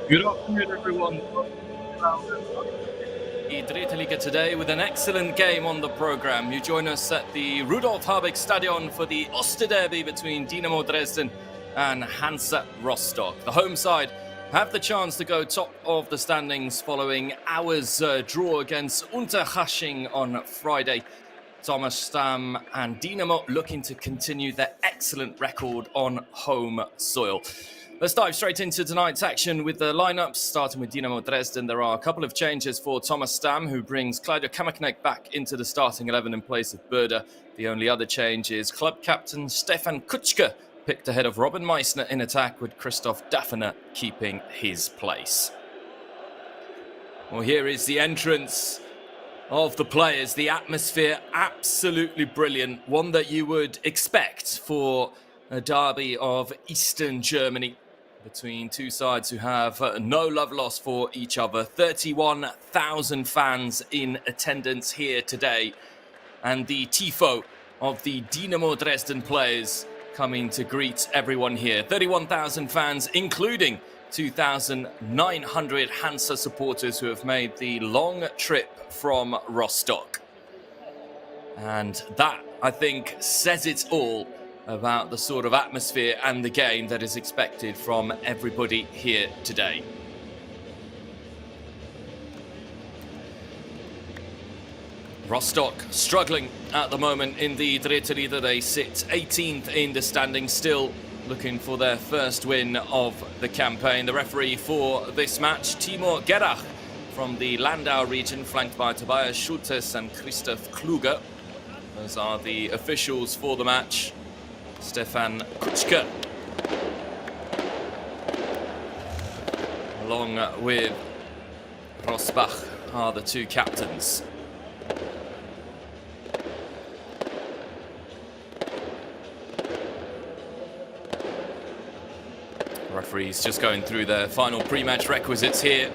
Good afternoon, everyone. The Dritte Liga today with an excellent game on the program. You join us at the Rudolf Habig Stadion for the Osterderby between Dynamo Dresden and Hansa Rostock. The home side have the chance to go top of the standings following hours draw against Unterhaching on Friday. Thomas Stam and Dynamo looking to continue their excellent record on home soil. Let's dive straight into tonight's action with the lineups. Starting with Dynamo Dresden, there are a couple of changes for Thomas Stam, who brings Claudio Kammerknecht back into the starting 11 in place of Böder. The only other change is club captain Stefan Kutschke, picked ahead of Robin Meissner in attack, with Christoph Daffner keeping his place. Well, here is the entrance of the players. The atmosphere absolutely brilliant, one that you would expect for a derby of Eastern Germany between two sides who have no love lost for each other. 31,000 fans in attendance here today, and the tifo of the Dynamo Dresden players coming to greet everyone here. 31,000 fans, including 2,900 Hansa supporters who have made the long trip from Rostock. And that, I think, says it all about the sort of atmosphere and the game that is expected from everybody here today. Rostock struggling at the moment in the Dritte Liga. They sit 18th in the standings, still looking for their first win of the campaign. The referee for this match, Timur Gerach from the Landau region, flanked by Tobias Schultes and Christoph Kluge. Those are the officials for the match. Stefan Kutschke, along with Rosbach, are the two captains. Referees just going through their final pre-match requisites here.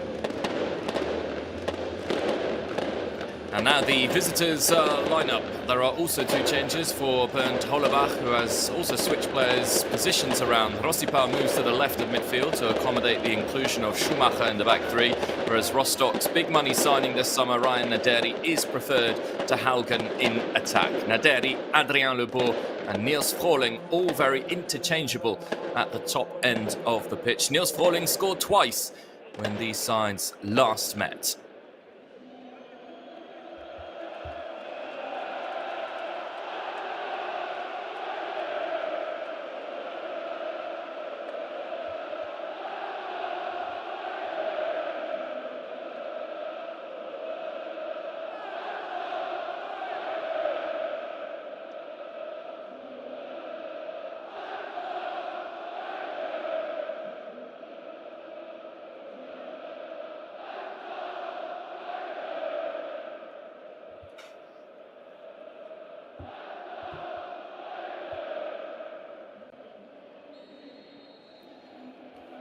And now the visitors lineup. There are also two changes for Bernd Hollerbach, who has also switched players' positions around. Rossipau moves to the left of midfield to accommodate the inclusion of Schumacher in the back three, whereas Rostock's big money signing this summer, Ryan Naderi, is preferred to Haugen in attack. Naderi, Adrien Lebeau and Niels Frohling, all very interchangeable at the top end of the pitch. Niels Frohling scored twice when these sides last met.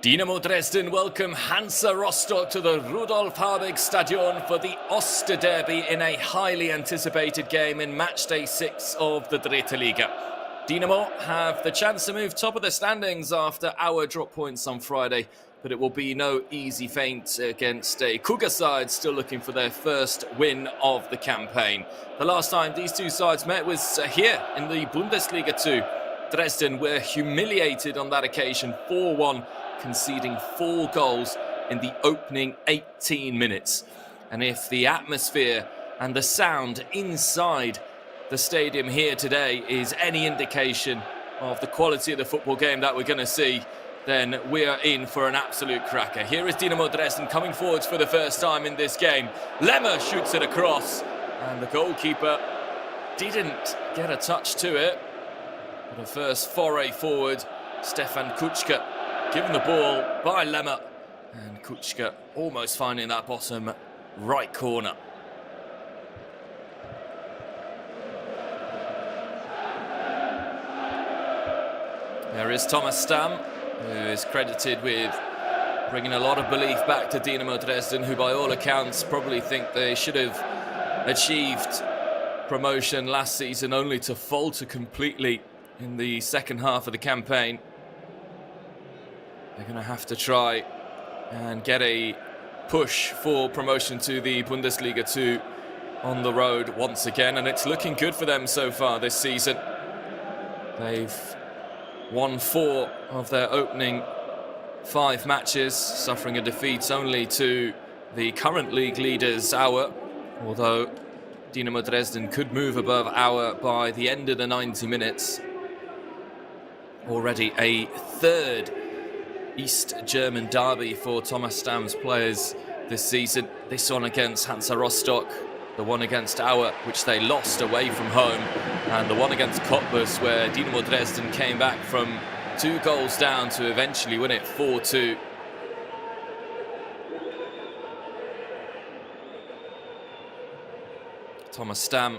Dynamo Dresden welcome Hansa Rostock to the Rudolf Habig Stadion for the Osterderby in a highly anticipated game in matchday 6 of the Dritte Liga. Dynamo have the chance to move top of the standings after our drop points on Friday, but it will be no easy feat against a Cougar side still looking for their first win of the campaign. The last time these two sides met was here in the Bundesliga 2. Dresden were humiliated on that occasion, 4-1, conceding 4 goals in the opening 18 minutes. And if the atmosphere and the sound inside the stadium here today is any indication of the quality of the football game that we're going to see, then we are in for an absolute cracker. Here is Dynamo Dresden coming forwards for the first time in this game. Lemmer shoots it across, and the goalkeeper didn't get a touch to it. But a first foray forward, Stefan Kutschke given the ball by Lemmer, and Kutschke almost finding that bottom right corner. There is Thomas Stam, who is credited with bringing a lot of belief back to Dynamo Dresden, who by all accounts probably think they should have achieved promotion last season, only to falter completely in the second half of the campaign. They're going to have to try and get a push for promotion to the Bundesliga 2 on the road once again, and it's looking good for them so far this season. They've won 4 of their opening 5 matches, suffering a defeat only to the current league leaders, Aue, although Dynamo Dresden could move above Aue by the end of the 90 minutes. Already a 3rd East German derby for Thomas Stamm's players this season. This one against Hansa Rostock, the one against Aue, which they lost away from home, and the one against Cottbus, where Dynamo Dresden came back from 2 goals down to eventually win it 4-2. Thomas Stamm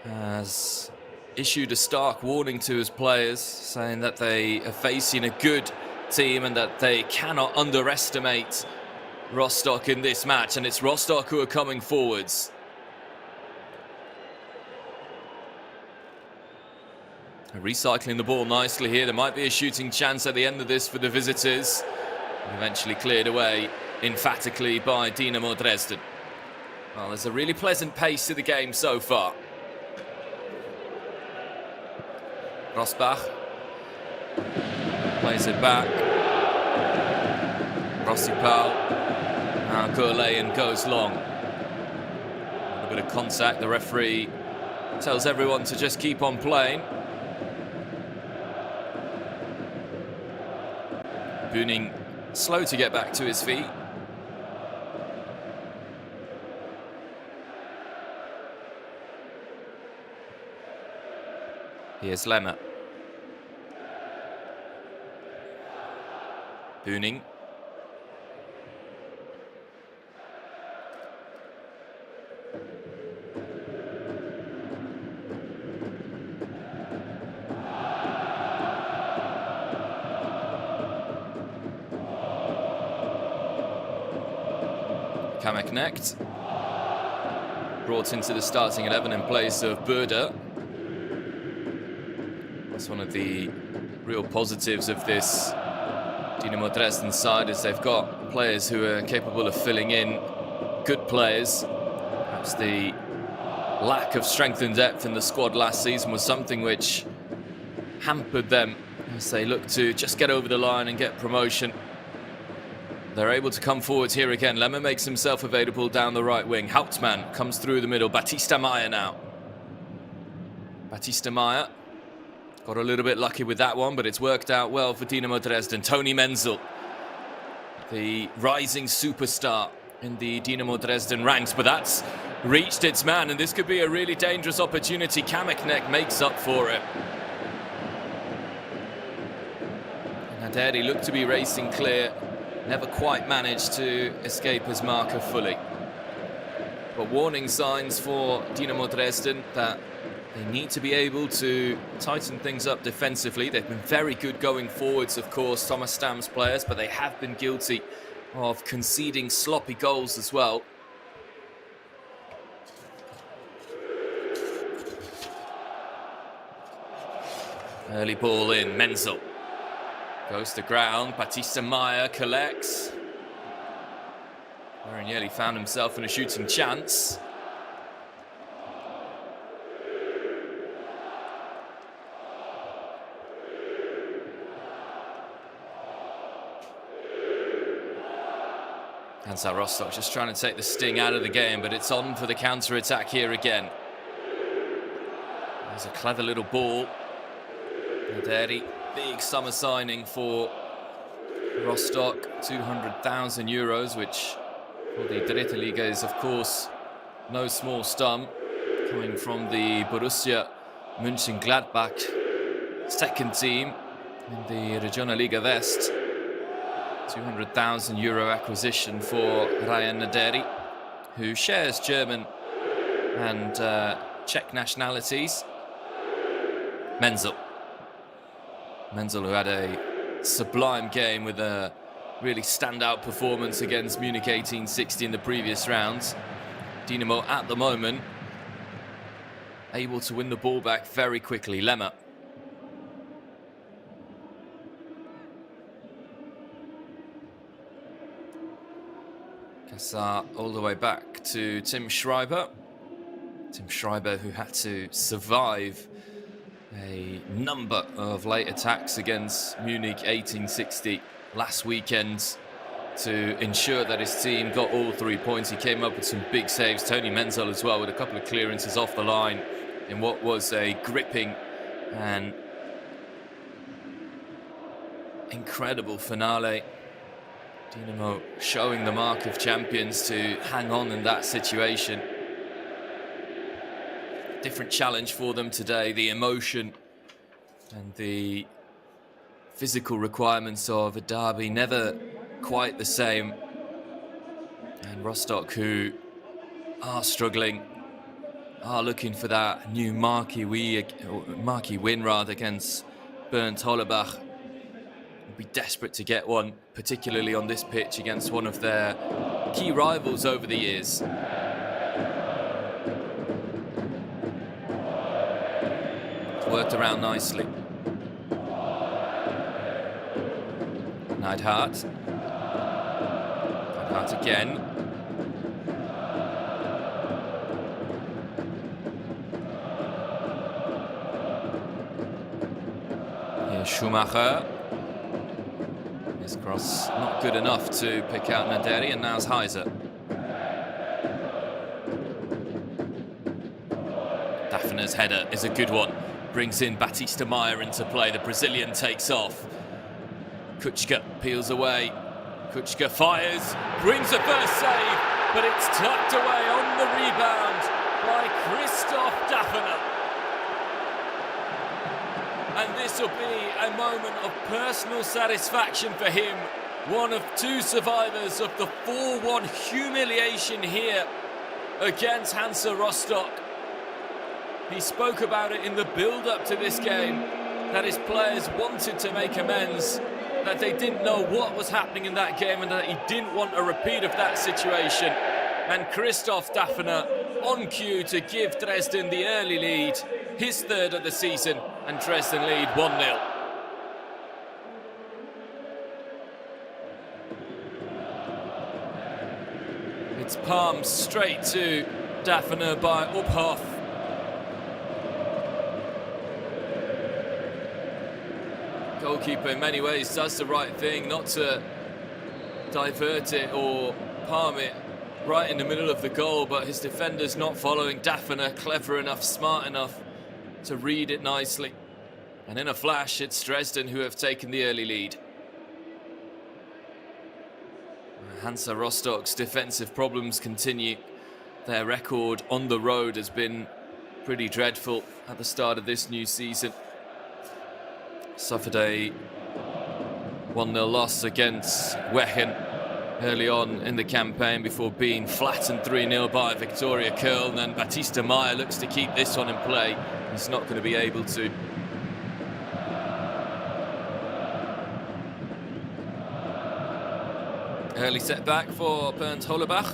has issued a stark warning to his players, saying that they are facing a good team and that they cannot underestimate Rostock in this match, and it's Rostock who are coming forwards. Recycling the ball nicely here. There might be a shooting chance at the end of this for the visitors. Eventually cleared away emphatically by Dynamo Dresden. Well, there's a really pleasant pace to the game so far. Rosbach plays it back. Rossipal. Now Gourlayan goes long. A little bit of contact. The referee tells everyone to just keep on playing. Bühning slow to get back to his feet. Here's Lemmer. Bühning. Kammerknecht. Brought into the starting 11 in place of Böder. That's one of the real positives of this Dynamo Dresden side, is they've got players who are capable of filling in, good players. Perhaps the lack of strength and depth in the squad last season was something which hampered them as they look to just get over the line and get promotion. They're able to come forwards here again. Lemmer makes himself available down the right wing. Hauptmann comes through the middle. Batista Meyer now. Batista Meyer got a little bit lucky with that one, but it's worked out well for Dynamo Dresden. Toni Menzel, the rising superstar in the Dynamo Dresden ranks, but that's reached its man, and this could be a really dangerous opportunity. Kammerknecht makes up for it. Naderi looked to be racing clear. Never quite managed to escape his marker fully. But warning signs for Dynamo Dresden that they need to be able to tighten things up defensively. They've been very good going forwards, of course, Thomas Stamm's players, but they have been guilty of conceding sloppy goals as well. Early ball in, Menzel. Goes to ground, Batista Meyer collects. Very nearly found himself in a shooting chance. Hansa Rostock just trying to take the sting out of the game, but it's on for the counter-attack here again. There's a clever little ball. Naderi. Big summer signing for Rostock, 200,000 euros, which for the Dritte Liga is, of course, no small sum. Coming from the Borussia Mönchengladbach second team in the Regionalliga West. 200,000 euro acquisition for Ryan Naderi, who shares German and Czech nationalities. Menzel, who had a sublime game with a really standout performance against Munich 1860 in the previous rounds. Dynamo at the moment able to win the ball back very quickly. Lemmer. All the way back to Tim Schreiber. Tim Schreiber, who had to survive a number of late attacks against Munich 1860 last weekend to ensure that his team got all 3 points. He came up with some big saves. Tony Menzel as well, with a couple of clearances off the line in what was a gripping and incredible finale. Dynamo showing the mark of champions to hang on in that situation. Different challenge for them today. The emotion and the physical requirements of a derby never quite the same. And Rostock, who are struggling, are looking for that new marquee win against Bernd Hollebach. Will be desperate to get one, particularly on this pitch against one of their key rivals over the years. It's worked around nicely. Neidhardt. Neidhardt again. Here's Schumacher. His cross not good enough to pick out Naderi, and now's Heiser. Daphne's header is a good one. Brings in Batista Meyer into play. The Brazilian takes off. Kuchka peels away. Kuchka fires, brings the first save, but it's tucked away on the rebound by Christoph Daphne. And this will be a moment of personal satisfaction for him. One of two survivors of the 4-1 humiliation here against Hansa Rostock. He spoke about it in the build-up to this game, that his players wanted to make amends, that they didn't know what was happening in that game and that he didn't want a repeat of that situation. And Christoph Daphne on cue to give Dresden the early lead, his third of the season, and Dresden lead 1-0. It's palmed straight to Daphne by Uphoff. Goalkeeper in many ways does the right thing not to divert it or palm it right in the middle of the goal, but his defender's not following. Daphne clever enough, smart enough to read it nicely. And in a flash, it's Dresden who have taken the early lead. Hansa Rostock's defensive problems continue. Their record on the road has been pretty dreadful at the start of this new season. Suffered a 1-0 loss against Wechen early on in the campaign before being flattened 3-0 by Victoria Köln, and Batista Meyer looks to keep this one in play. He's not going to be able to. Early setback for Bernd Hollebach.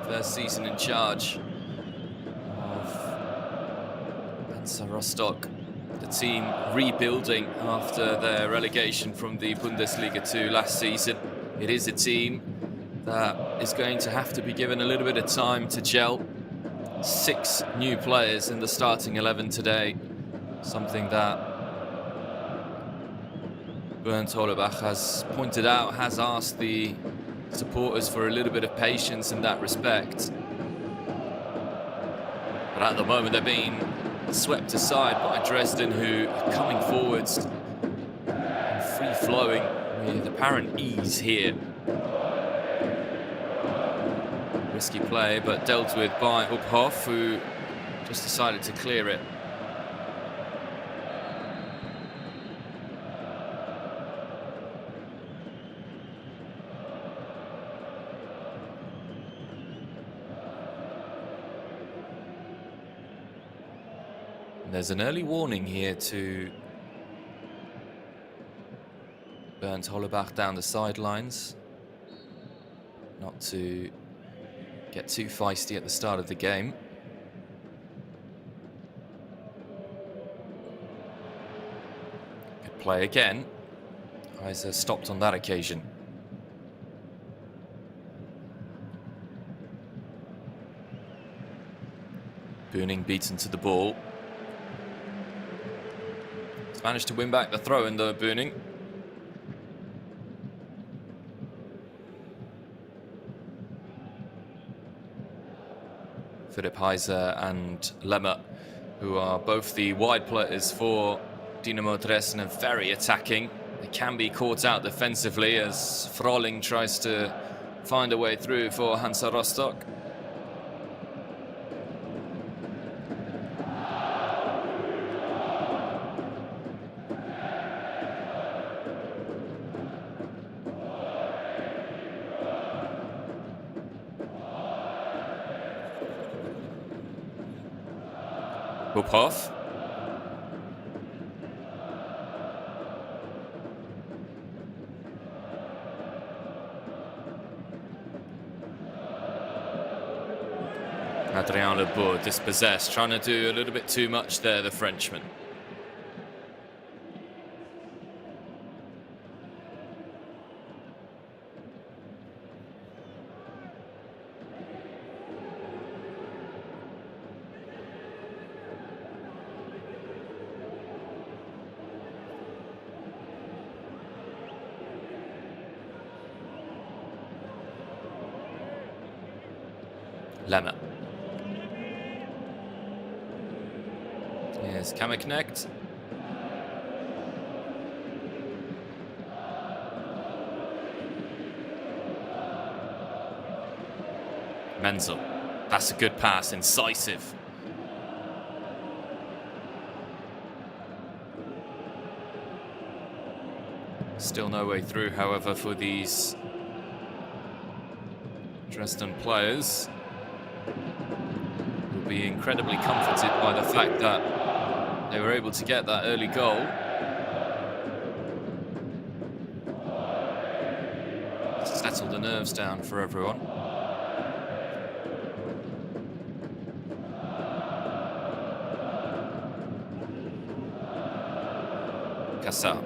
First season in charge of Hansa Rostock. The team rebuilding after their relegation from the Bundesliga 2 last season. It is a team that is going to have to be given a little bit of time to gel. 6 new players in the starting 11 today. Something that Bernd Hollebach has pointed out, has asked the supporters for a little bit of patience in that respect. But at the moment they're being swept aside by Dresden, who are coming forwards and free-flowing with apparent ease here. Risky play, but dealt with by Uphoff, who just decided to clear it. There's an early warning here to Bernd Hollebach down the sidelines, not to get too feisty at the start of the game. Good play again. Heiser stopped on that occasion. Böning beaten to the ball. He's managed to win back the throw-in though, Böning. Philipp Heiser and Lemmer, who are both the wide players for Dynamo Dresden and very attacking. They can be caught out defensively as Froling tries to find a way through for Hansa Rostock. Popov. Adrien Lebourg dispossessed, trying to do a little bit too much there, the Frenchman. Lemmer. Here's Kammerknecht. Menzel. That's a good pass, incisive. Still no way through, however, for these Dresden players. Will be incredibly comforted by the fact that they were able to get that early goal. Settle the nerves down for everyone. Kassar.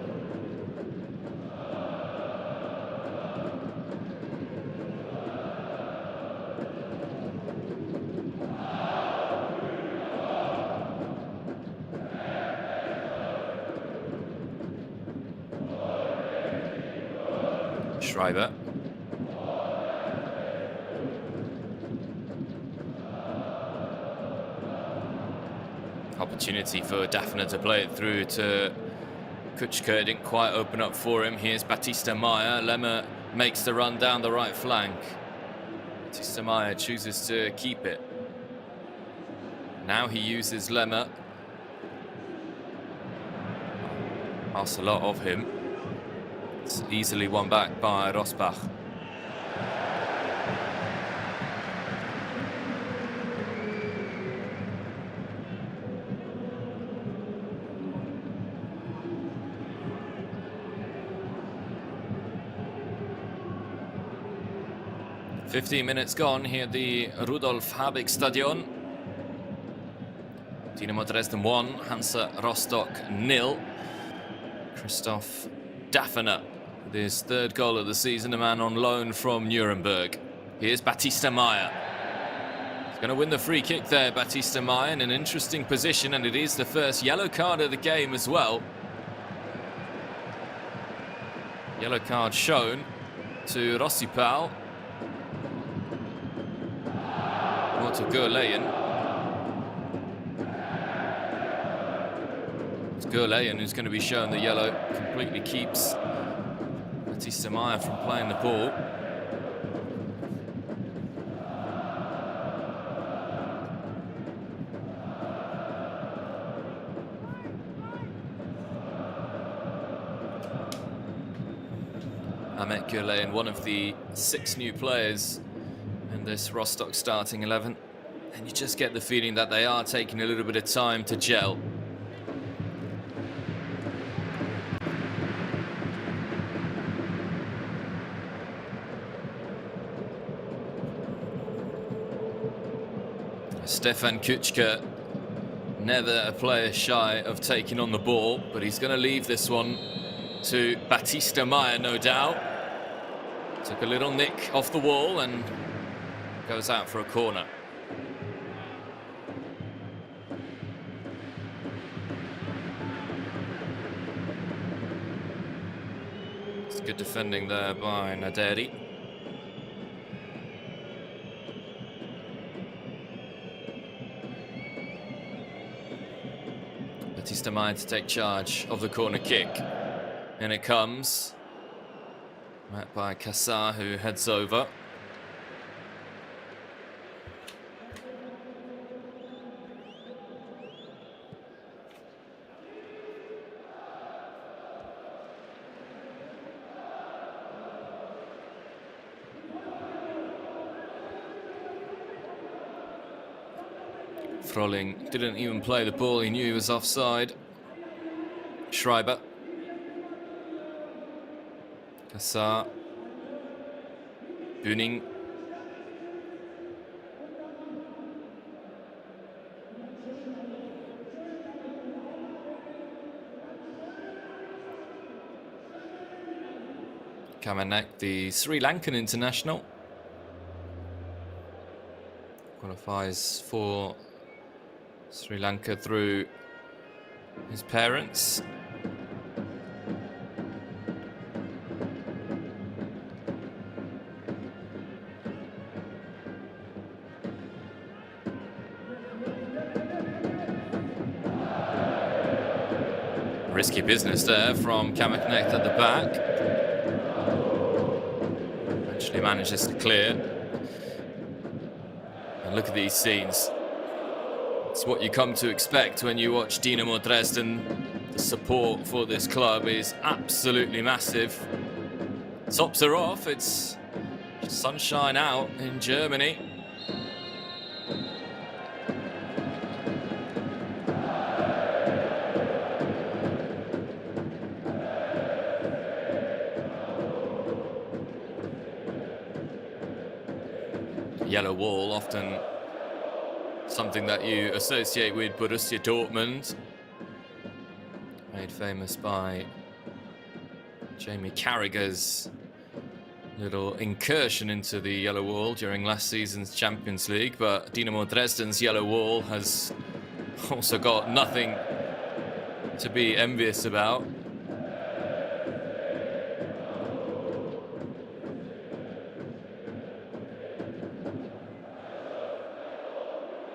Schreiber. Opportunity for Daphne to play it through to Kuchka. Didn't quite open up for him. Here's Baptiste Meyer. Lemmer makes the run down the right flank. Baptiste Meyer chooses to keep it. Now he uses Lemmer. Asks a lot of him. It's easily won back by Rosbach. "15 minutes gone here at the Rudolf Habig Stadion. Dynamo Dresden 1, Hansa Rostock 0. Christoph Daffner with his third goal of the season, a man on loan from Nuremberg. Here's Baptiste Meyer. He's going to win the free kick there, Baptiste Meyer, in an interesting position, and it is the first yellow card of the game as well. Yellow card shown to Rossipal. Or to Gurleyen. It's Gurleyen who's going to be shown the yellow. Completely keeps Baptiste Meyer from playing the ball. Ahmet Gurleyen, one of the 6 new players in this Rostock starting 11. And you just get the feeling that they are taking a little bit of time to gel. Stefan Kuchka, never a player shy of taking on the ball, but he's going to leave this one to Baptiste Meyer, no doubt. Took a little nick off the wall and goes out for a corner. Good defending there by Naderi. Batista Maya to take charge of the corner kick. And it comes. Met by Kassar, who heads over. Froling didn't even play the ball, he knew he was offside. Schreiber. Kassar. Bühning. Kamanek, the Sri Lankan international, qualifies for Sri Lanka through his parents. Risky business there from Kamanek at the back. Actually manages to clear. And look at these scenes. It's what you come to expect when you watch Dynamo Dresden. The support for this club is absolutely massive. Tops are off, it's sunshine out in Germany. Yellow wall, often something that you associate with Borussia Dortmund. Made famous by Jamie Carragher's little incursion into the yellow wall during last season's Champions League. But Dynamo Dresden's yellow wall has also got nothing to be envious about.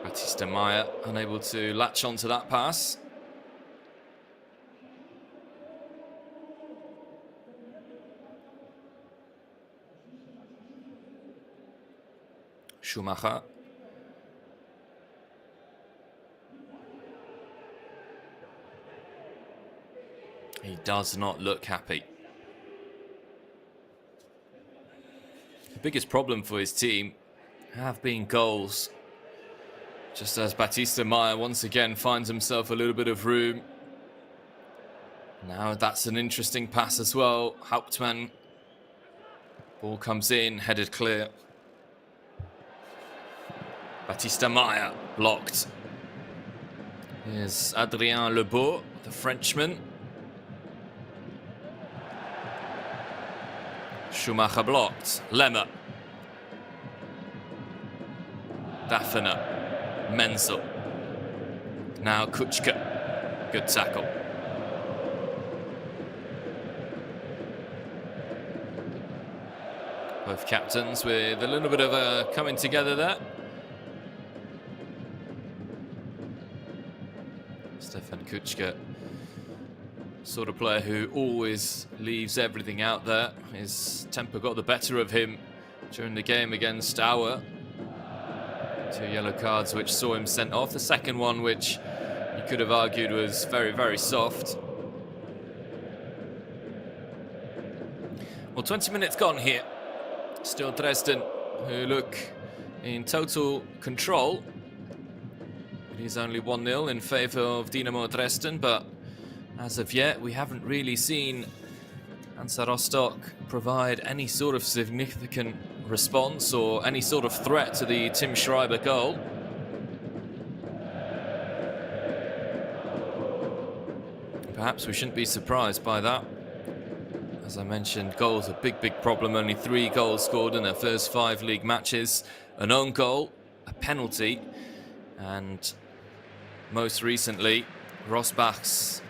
Batista Maya unable to latch onto that pass. Schumacher. He does not look happy. The biggest problem for his team have been goals. Just as Batista Maya once again finds himself a little bit of room. Now that's an interesting pass as well. Hauptmann. Ball comes in, headed clear. Batista Maya blocked. Here's Adrien Lebeau, the Frenchman. Schumacher blocked. Lemmer. Daffner. Menzel. Now Kuchka. Good tackle. Both captains with a little bit of a coming together there. Stefan Kuchka, sort of player who always leaves everything out there. His temper got the better of him during the game against Auer. 2 yellow cards which saw him sent off. The second one, which you could have argued was very, very soft. Well, 20 minutes gone here. Still Dresden, who look in total control. It is only 1-0 in favour of Dynamo Dresden, but as of yet, we haven't really seen Hansa Rostock provide any sort of significant response or any sort of threat to the Tim Schreiber goal. Perhaps we shouldn't be surprised by that. As I mentioned, goals are a big, big problem. Only 3 goals scored in their first 5 league matches. An own goal, a penalty, and most recently, Rosbach's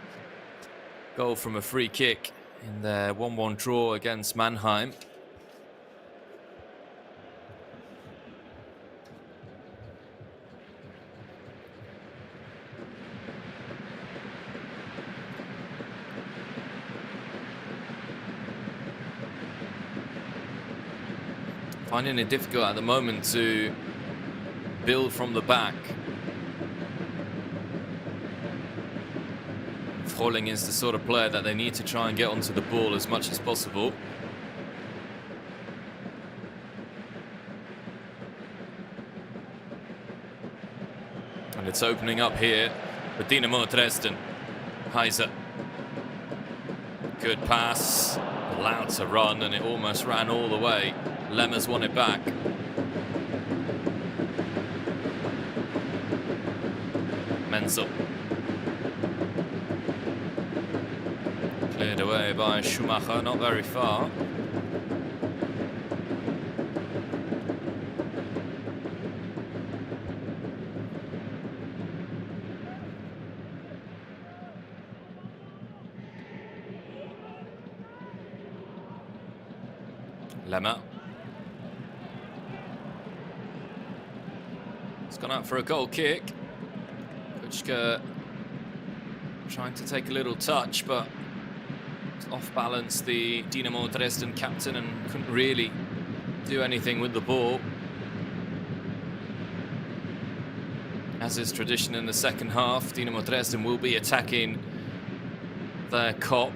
goal from a free kick in their 1-1 draw against Mannheim. Finding it difficult at the moment to build from the back. Froling is the sort of player that they need to try and get onto the ball as much as possible. And it's opening up here for Dynamo Dresden. Hansa. Good pass, allowed to run, and it almost ran all the way. Lemmers won it back. Menzel. Cleared away by Schumacher, not very far. Lemmer. It's gone out for a goal kick. Kuchka trying to take a little touch, but it's off balance the Dynamo Dresden captain and couldn't really do anything with the ball. As is tradition in the second half, Dynamo Dresden will be attacking their Kop.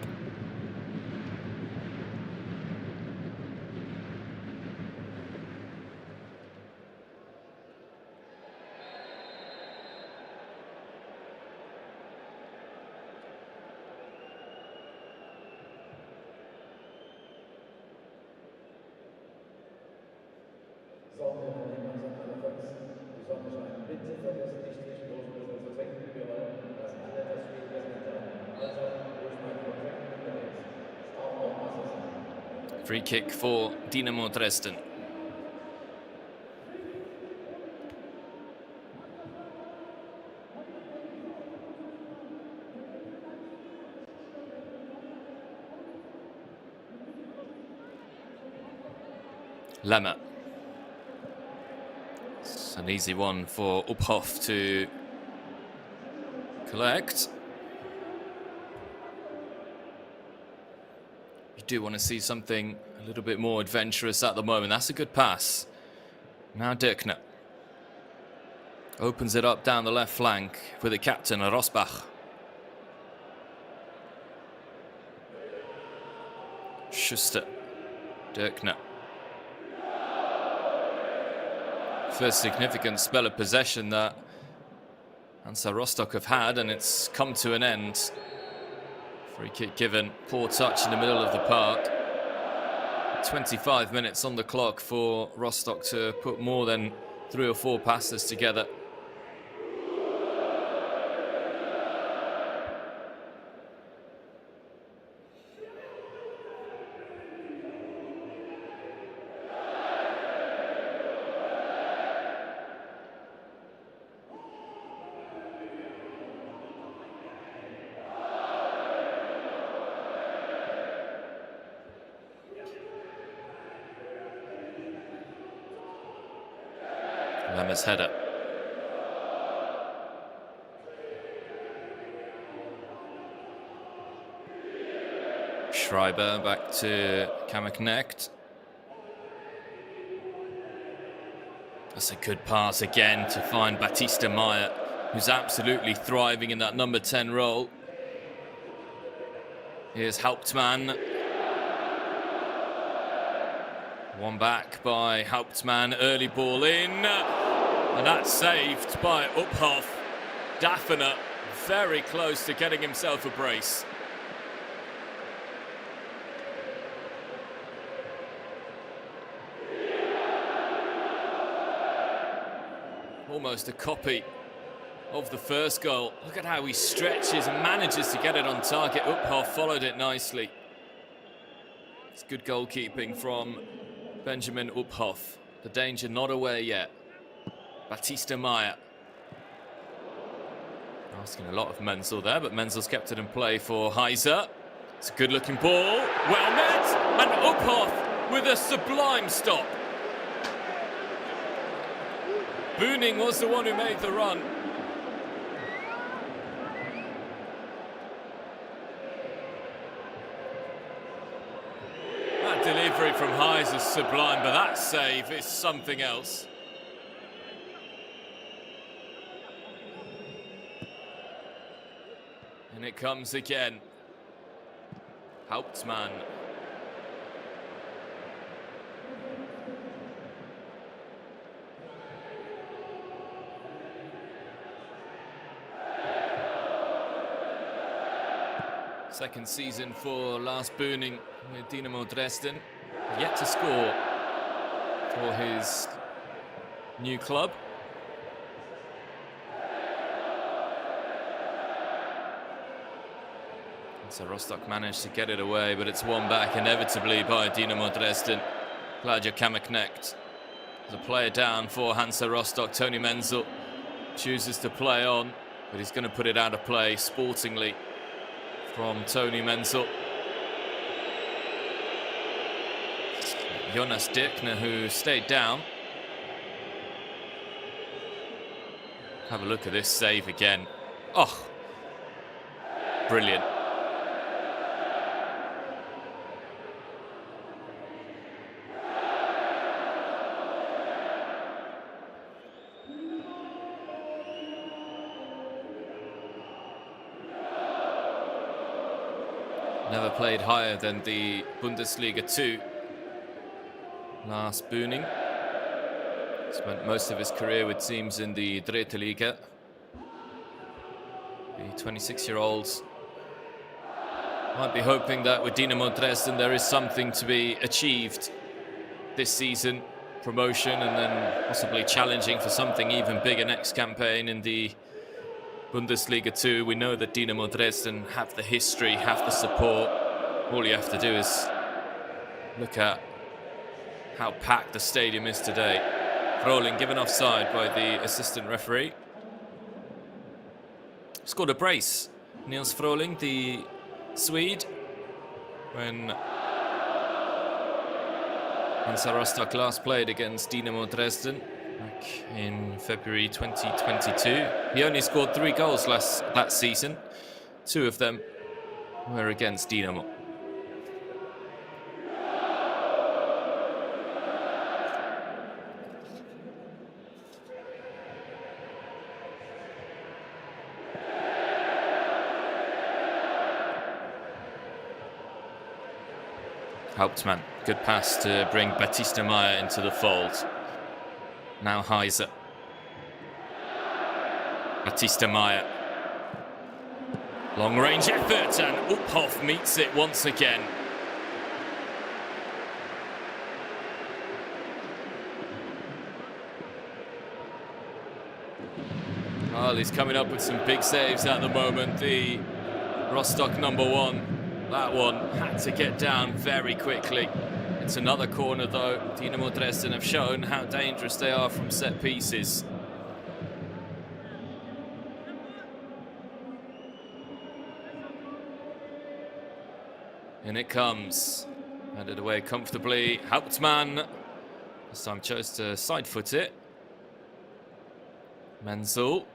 Free kick for Dynamo Dresden. Lemmer. It's an easy one for Uphoff to collect. You do want to see something a little bit more adventurous at the moment. That's a good pass. Now Dirkner opens it up down the left flank with the captain, Rosbach. Schuster. Dirkner. First significant spell of possession that Hansa Rostock have had, and it's come to an end. Free kick given, poor touch in the middle of the park. 25 minutes on the clock for Rostock to put more than 3 or 4 passes together. Lemmer's header. Schreiber back to Kammerknecht. That's a good pass again to find Batista Meyer, who's absolutely thriving in that number 10 role. Here's Hauptmann. One back by Hauptmann, early ball in, and that's saved by Uphoff. Daffner very close to getting himself a brace. Almost a copy of the first goal. Look at how he stretches and manages to get it on target. Uphoff followed it nicely. It's good goalkeeping from Benjamin Uphoff. The danger not away yet. Batista Meyer. Asking a lot of Menzel there, but Menzel's kept it in play for Hansa. It's a good-looking ball. Well met. And Uphoff with a sublime stop. Booning was the one who made the run. That delivery from Hayes is sublime, but that save is something else. And it comes again. Hauptmann. Second season for Lars Booning with Dynamo Dresden. Yet to score for his new club. So Rostock managed to get it away, but it's won back inevitably by Dynamo Dresden. Claudio Kammerknecht. There's a player down for Hansa Rostock. Tony Menzel chooses to play on, but he's going to put it out of play sportingly from Tony Menzel. Jonas Dirkner, who stayed down. Have a look at this save again. Oh, brilliant. Never played higher than the Bundesliga 2. Lars Booning spent most of his career with teams in the Dritte Liga. The 26-year-olds might be hoping that with Dynamo Dresden there is something to be achieved this season. Promotion, and then possibly challenging for something even bigger next campaign in the Bundesliga 2. We know that Dynamo Dresden have the history, have the support. All you have to do is look at how packed the stadium is today. Froling given offside by the assistant referee. Scored a brace. Nils Froling, the Swede, when Hansa Rostock last played against Dynamo Dresden back in February 2022. He only scored 3 goals that season. 2 of them were against Dynamo. Hauptmann, good pass to bring Batista Meyer into the fold. Now Heiser. Batista Meyer. Long range effort, and Uphoff meets it once again. Well, he's coming up with some big saves at the moment. The Rostock #1. That one had to get down very quickly. It's another corner though. Dynamo Dresden have shown how dangerous they are from set pieces. And it comes. Headed away comfortably. Hauptmann this time chose to side foot it. Menzel.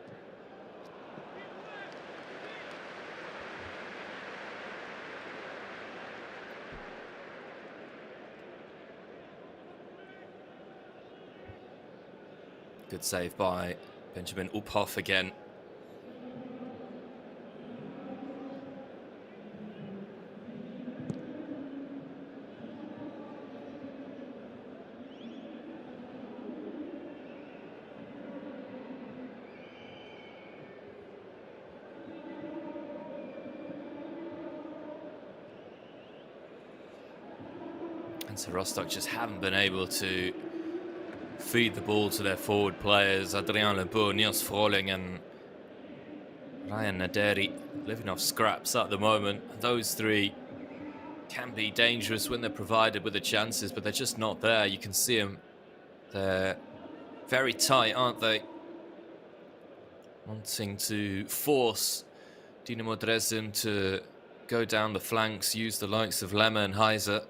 Good save by Benjamin Uphoff again. And so Rostock just haven't been able to feed the ball to their forward players. Adrien Lebeau, Nils Froling and Ryan Naderi living off scraps at the moment. Those 3 can be dangerous when they're provided with the chances, but they're just not there. You can see them. They're very tight, aren't they? Wanting to force Dynamo Dresden to go down the flanks, use the likes of Lemmer and Heiser.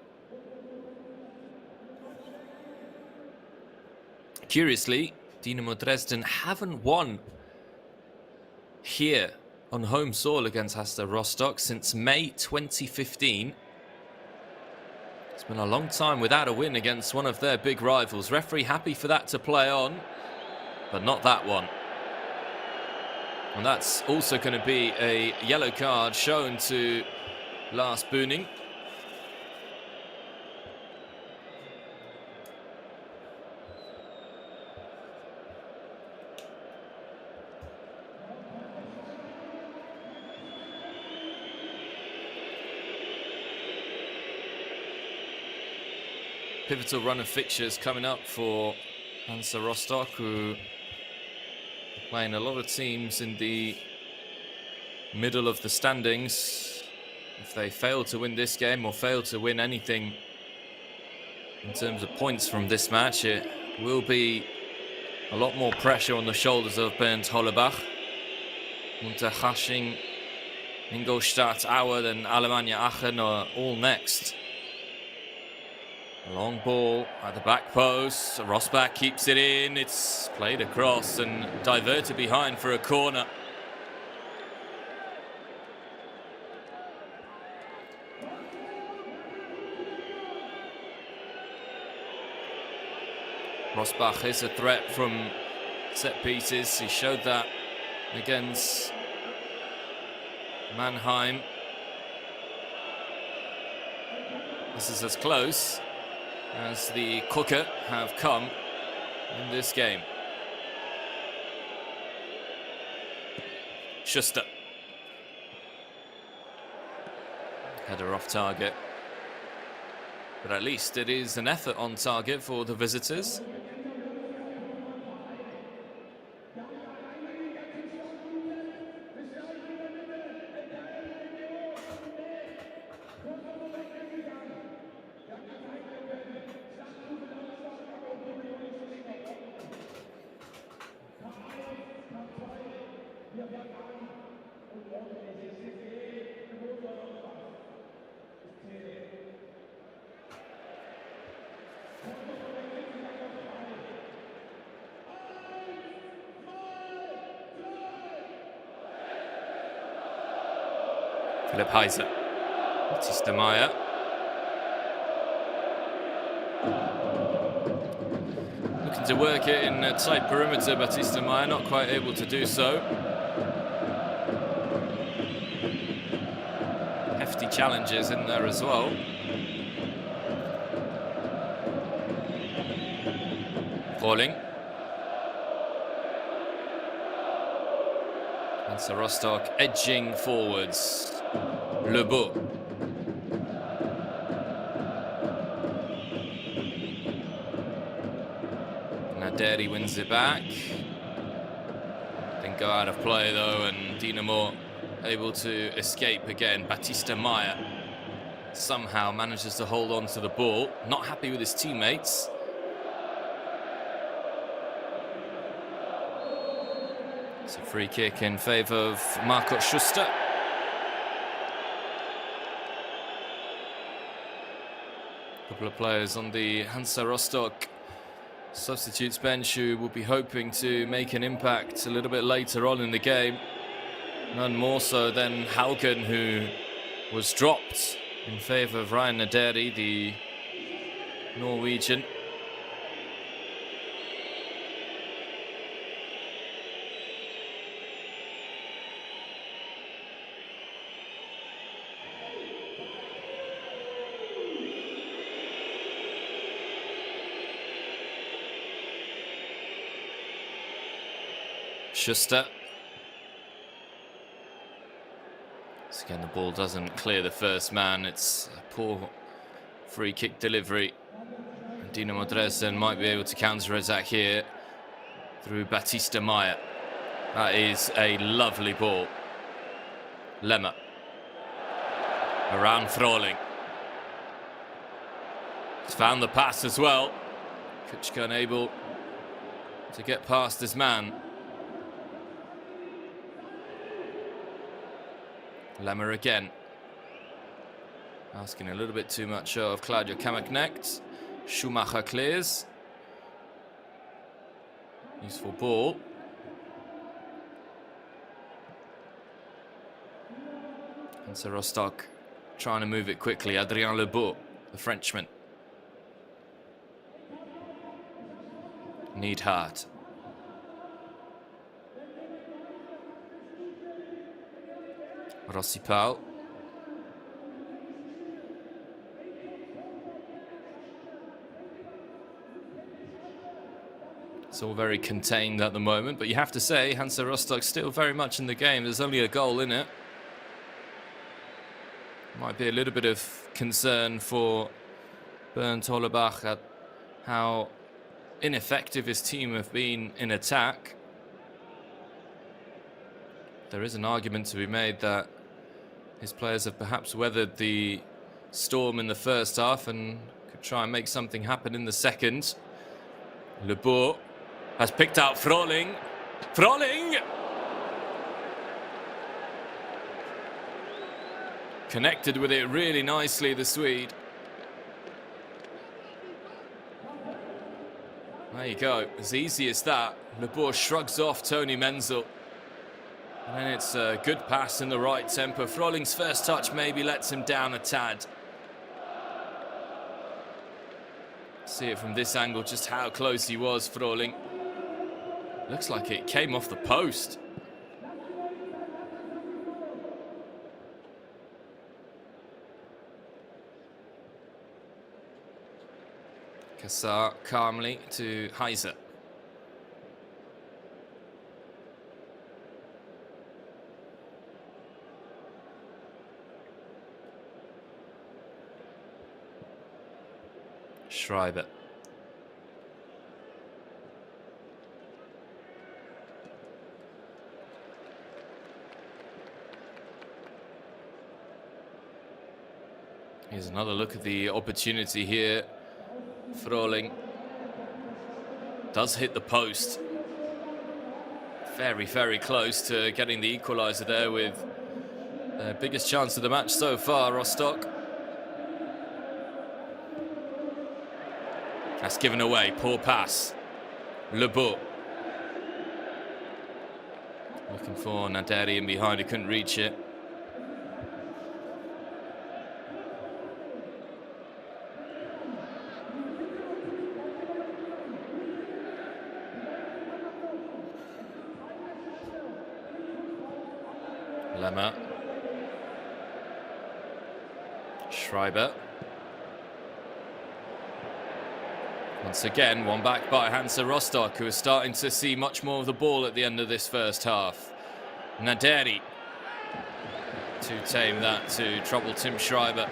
Curiously, Dynamo Dresden haven't won here on home soil against Hansa Rostock since May 2015. It's been a long time without a win against one of their big rivals. Referee happy for that to play on, but not that one. And that's also going to be a yellow card shown to Lars Buning. Pivotal run of fixtures coming up for Hansa Rostock, who are playing a lot of teams in the middle of the standings. If they fail to win this game or fail to win anything in terms of points from this match, it will be a lot more pressure on the shoulders of Bernd Hollebach. Unterhaching, Ingolstadt, Auer and Alemannia Aachen are all next. A long ball at the back post. Rosbach keeps it in. It's played across and diverted behind for a corner. Rosbach is a threat from set pieces. He showed that against Mannheim. This is as close as the Kucker have come in this game. Schuster. Header off target. But at least it is an effort on target for the visitors. Philipp Heiser, Batista Meyer. Looking to work it in a tight perimeter, Batista Meyer not quite able to do so. Hefty challenges in there as well. Falling. Hansa Rostock edging forwards. Lebeau. Naderi wins it back. Didn't go out of play though, and Dynamo able to escape again. Batista Meyer somehow manages to hold on to the ball. Not happy with his teammates. It's a free kick in favour of Marco Schuster. Couple of players on the Hansa Rostock substitutes bench who will be hoping to make an impact a little bit later on in the game. None more so than Haugen, who was dropped in favour of Ryan Naderi, the Norwegian. Schuster. So again, the ball doesn't clear the first man. It's a poor free kick delivery. Dynamo Dresden might be able to counter-attack here through Batista Meyer. That is a lovely ball. Lemmer. Around Froling. He's found the pass as well. Kuchka unable to get past his man. Lemmer again. Asking a little bit too much of Claudio Kammerknecht. Schumacher clears. Useful ball. Hansa Rostock trying to move it quickly. Adrien Lebeau, the Frenchman. Neidhart. Rossipal. It's all very contained at the moment, but you have to say Hansa Rostock still very much in the game. There's only a goal in it. Might be a little bit of concern for Bernd Hollerbach at how ineffective his team have been in attack. There is an argument to be made that his players have perhaps weathered the storm in the first half and could try and make something happen in the second. Lebeau has picked out Froling. Froling! Connected with it really nicely, the Swede. There you go, as easy as that. Lebeau shrugs off Tony Menzel. And then it's a good pass in the right tempo. Froling's first touch maybe lets him down a tad. See it from this angle, just how close he was, Froling. Looks like it came off the post. Cassar calmly to Heiser. Schreiber. Here's another look at the opportunity here. Froling does hit the post. Very, very close to getting the equaliser there with the biggest chance of the match so far, Rostock. That's given away, poor pass. Lebeau. Looking for Naderi in behind, he couldn't reach it. Lemmer. Schreiber. Once again, one back by Hansa Rostock, who is starting to see much more of the ball at the end of this first half. Naderi to tame that, to trouble Tim Schreiber.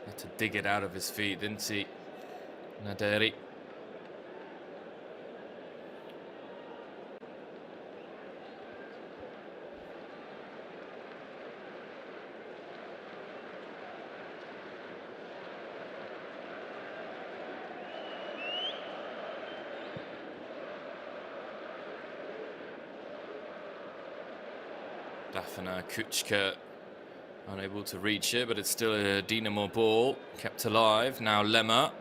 Had to dig it out of his feet, didn't he? Naderi. Daphna Kuchka unable to reach it, but it's still a Dynamo ball, kept alive. Now Lemmer.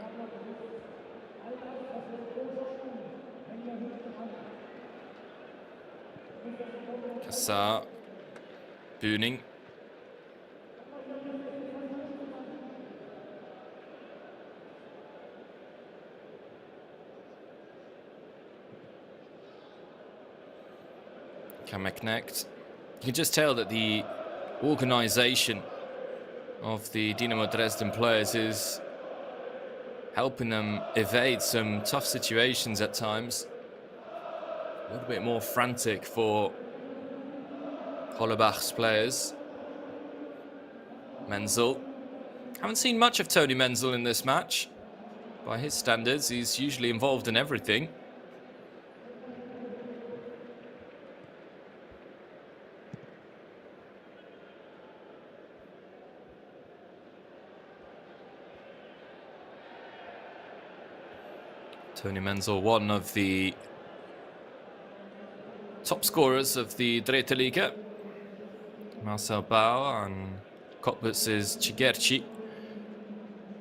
Cassar. Bühning. Kammerknecht. You can just tell that the organization of the Dynamo Dresden players is helping them evade some tough situations at times. A little bit more frantic for Hollerbach's players. Menzel. Haven't seen much of Tony Menzel in this match. By his standards, he's usually involved in everything. Tony Menzel, one of the top scorers of the Dritte Liga. Marcel Bauer and Cottbutz's Cigerci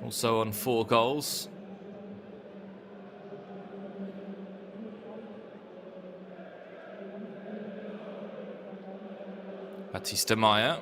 also on 4 goals. Batista Maya.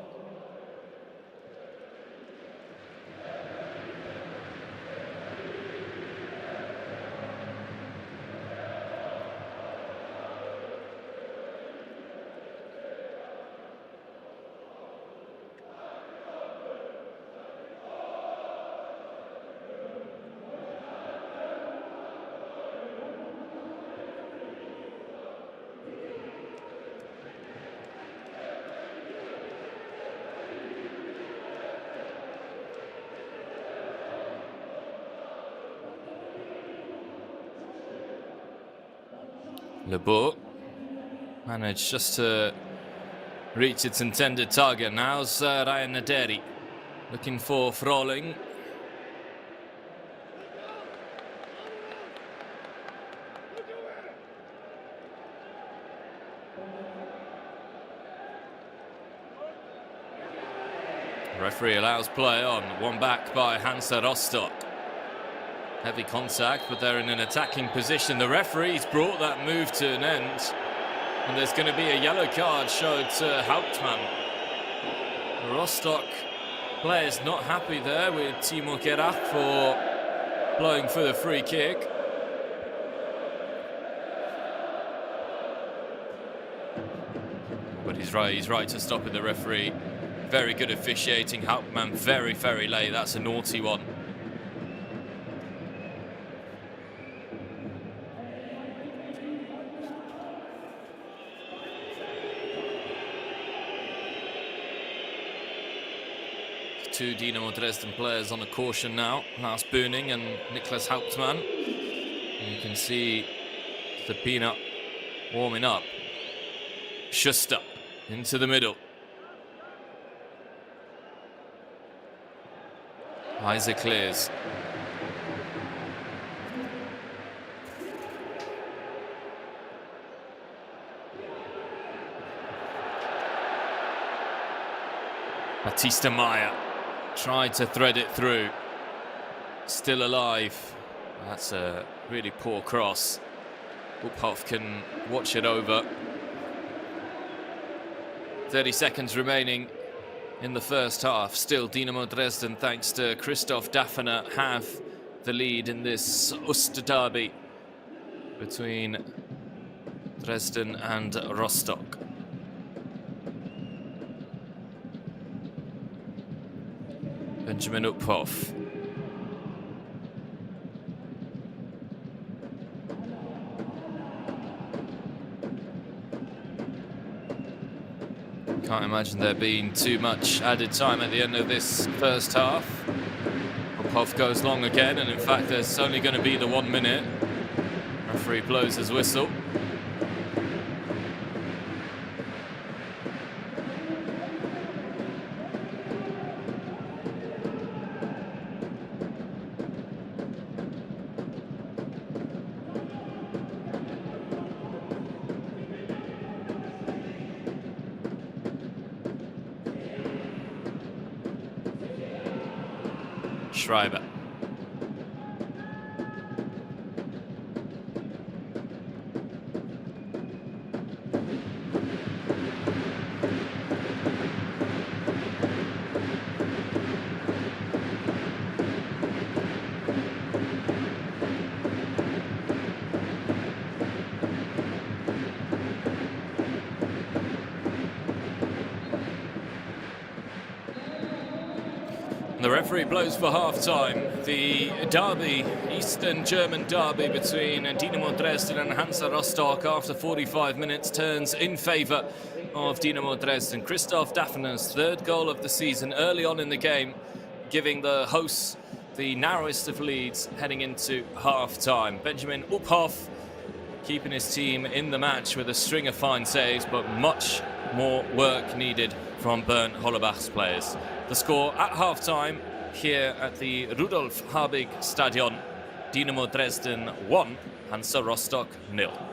Le Beau managed just to reach its intended target. Now's Ryan Naderi looking for Froling. The referee allows play on. One back by Hansa Rostock. Heavy contact, but they're in an attacking position. The referee's brought that move to an end, and there's going to be a yellow card showed to Hauptmann. The Rostock players not happy there with Timo Gerach for blowing for the free kick. But he's right to stop it, the referee. Very good officiating. Hauptmann very, very late. That's a naughty one. Two Dynamo Dresden players on a caution now. Lars Böning and Niklas Hauptmann. And you can see Stepina warming up. Schuster into the middle. Isaac clears. Batista Maya tried to thread it through. Still alive. That's a really poor cross. Uphoff can watch it over. 30 seconds remaining in the first half. Still Dynamo Dresden, thanks to Christoph Daffner, have the lead in this Ost derby between Dresden and Rostock. Benjamin Uphoff. Can't imagine there being too much added time at the end of this first half. Uphoff goes long again, and in fact there's only going to be the 1 minute. Referee blows his whistle. Schreiber. The referee blows for half-time. The derby, Eastern German derby between Dynamo Dresden and Hansa Rostock after 45 minutes turns in favour of Dynamo Dresden. Christoph Daffner's third goal of the season early on in the game, giving the hosts the narrowest of leads heading into half-time. Benjamin Uphoff keeping his team in the match with a string of fine saves, but much more work needed from Bernd Hollebach's players. The score at half-time here at the Rudolf Habig Stadion. Dynamo Dresden 1, Hansa Rostock 0.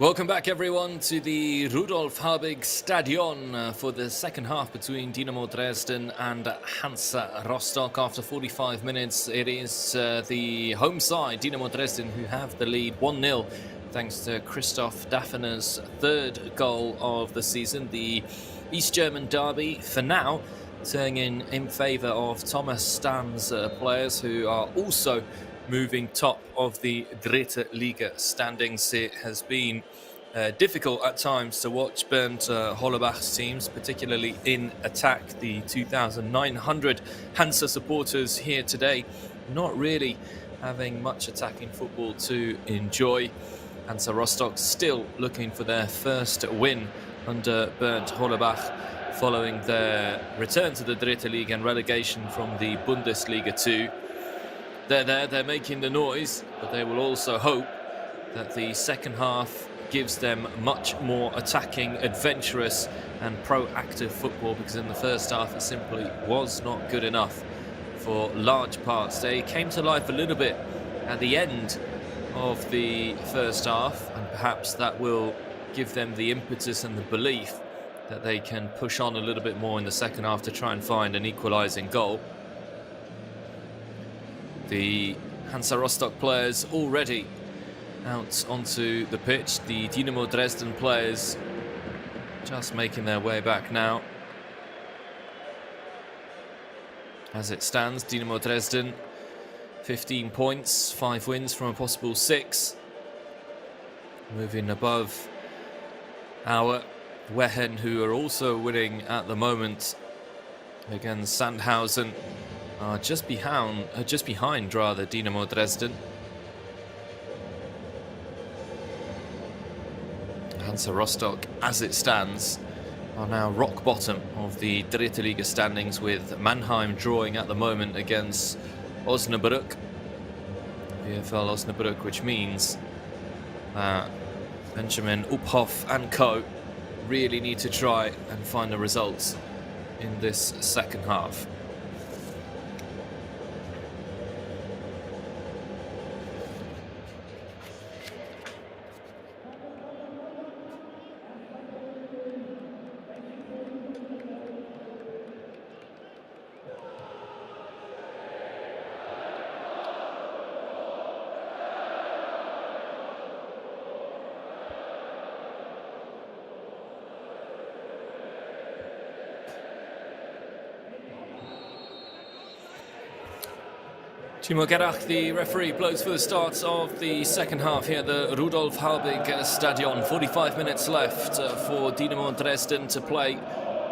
Welcome back, everyone, to the Rudolf Habig Stadion for the second half between Dynamo Dresden and Hansa Rostock. After 45 minutes, it is the home side, Dynamo Dresden, who have the lead 1-0, thanks to Christoph Daffner's third goal of the season. The East German derby, for now, turning in favour of Thomas Stamm's players, who are also moving top of the Dritte Liga standings. It has been difficult at times to watch Bernd Hollerbach's teams, particularly in attack. The 2,900 Hansa supporters here today not really having much attacking football to enjoy. Hansa Rostock still looking for their first win under Bernd Hollerbach following their return to the Dritte Liga and relegation from the Bundesliga 2. They're there, they're making the noise, but they will also hope that the second half gives them much more attacking, adventurous and proactive football, because in the first half it simply was not good enough for large parts. They came to life a little bit at the end of the first half, and perhaps that will give them the impetus and the belief that they can push on a little bit more in the second half to try and find an equalising goal. The Hansa Rostock players already out onto the pitch. The Dynamo Dresden players just making their way back now. As it stands, Dynamo Dresden 15 points, 5 wins from a possible 6. Moving above our Wehen, who are also winning at the moment against Sandhausen. Just behind Dynamo Dresden. Hansa Rostock, as it stands, are now rock bottom of the Dritte Liga standings, with Mannheim drawing at the moment against Osnabrück, VfL Osnabrück, which means that Benjamin Uphoff and co really need to try and find the results in this second half. Timo Gerach, the referee, blows for the start of the second half here at the Rudolf Habig Stadion. 45 minutes left for Dynamo Dresden to play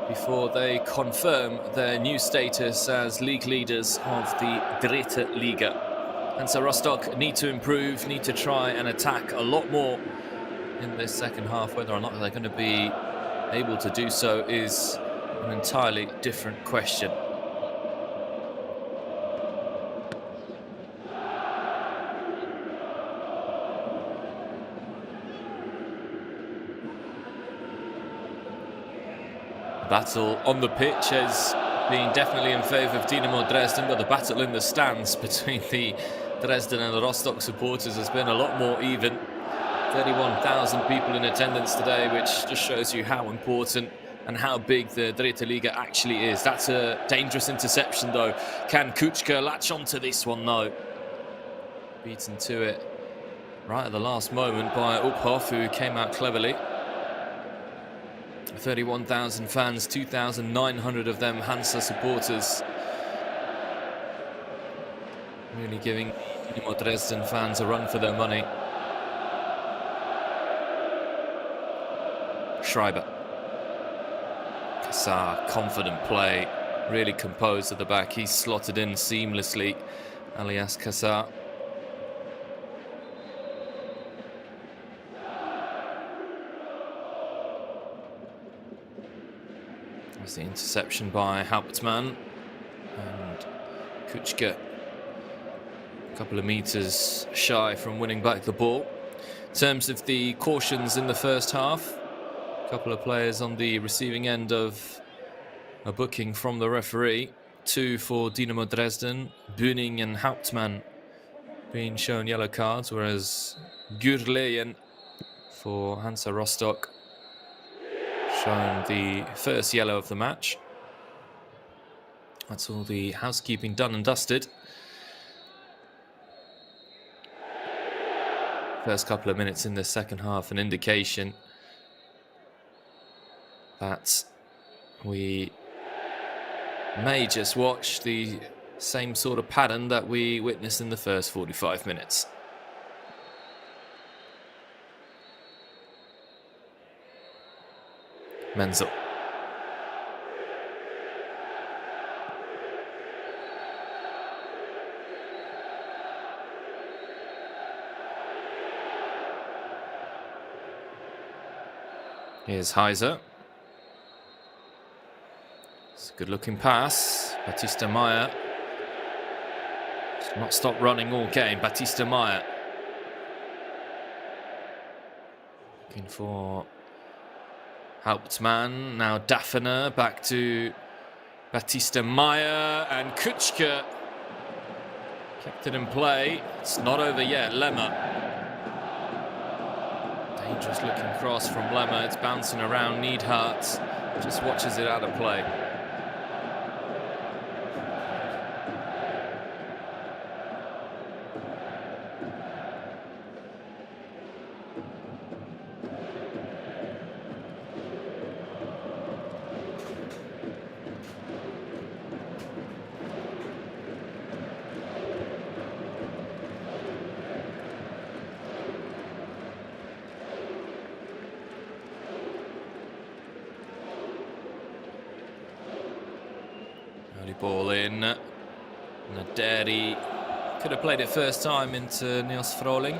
before they confirm their new status as league leaders of the Dritte Liga. Hansa Rostock need to improve, need to try and attack a lot more in this second half. Whether or not they're going to be able to do so is an entirely different question. Battle on the pitch has been definitely in favour of Dynamo Dresden, but the battle in the stands between the Dresden and the Rostock supporters has been a lot more even. 31,000 people in attendance today, which just shows you how important and how big the Dritte Liga actually is. That's a dangerous interception, though. Can Kuchka latch onto this one? No. Beaten to it right at the last moment by Uphoff, who came out cleverly. 31,000 fans, 2,900 of them Hansa supporters. Really giving Dynamo Dresden fans a run for their money. Schreiber. Kassar, confident play, really composed at the back. He's slotted in seamlessly, alias Kassar. There's the interception by Hauptmann, and Kuchka a couple of metres shy from winning back the ball. In terms of the cautions in the first half, a couple of players on the receiving end of a booking from the referee. 2 for Dynamo Dresden, Bühning and Hauptmann being shown yellow cards, whereas Gürleyen for Hansa Rostock, shown the first yellow of the match. That's all the housekeeping done and dusted. First couple of minutes in the second half, an indication that we may just watch the same sort of pattern that we witnessed in the first 45 minutes. Menzel. Here's Heiser. It's a good-looking pass. Batista Meyer. Not stopped running all game. Batista Meyer. Looking for Hauptmann. Now Daffner. Back to Batista Meyer. And Kutschke kept it in play. It's not over yet. Lemmer. Dangerous looking cross from Lemmer. It's bouncing around. Neidhart just watches it out of play. Ball in. Naderi could have played it first time into Niels Froling.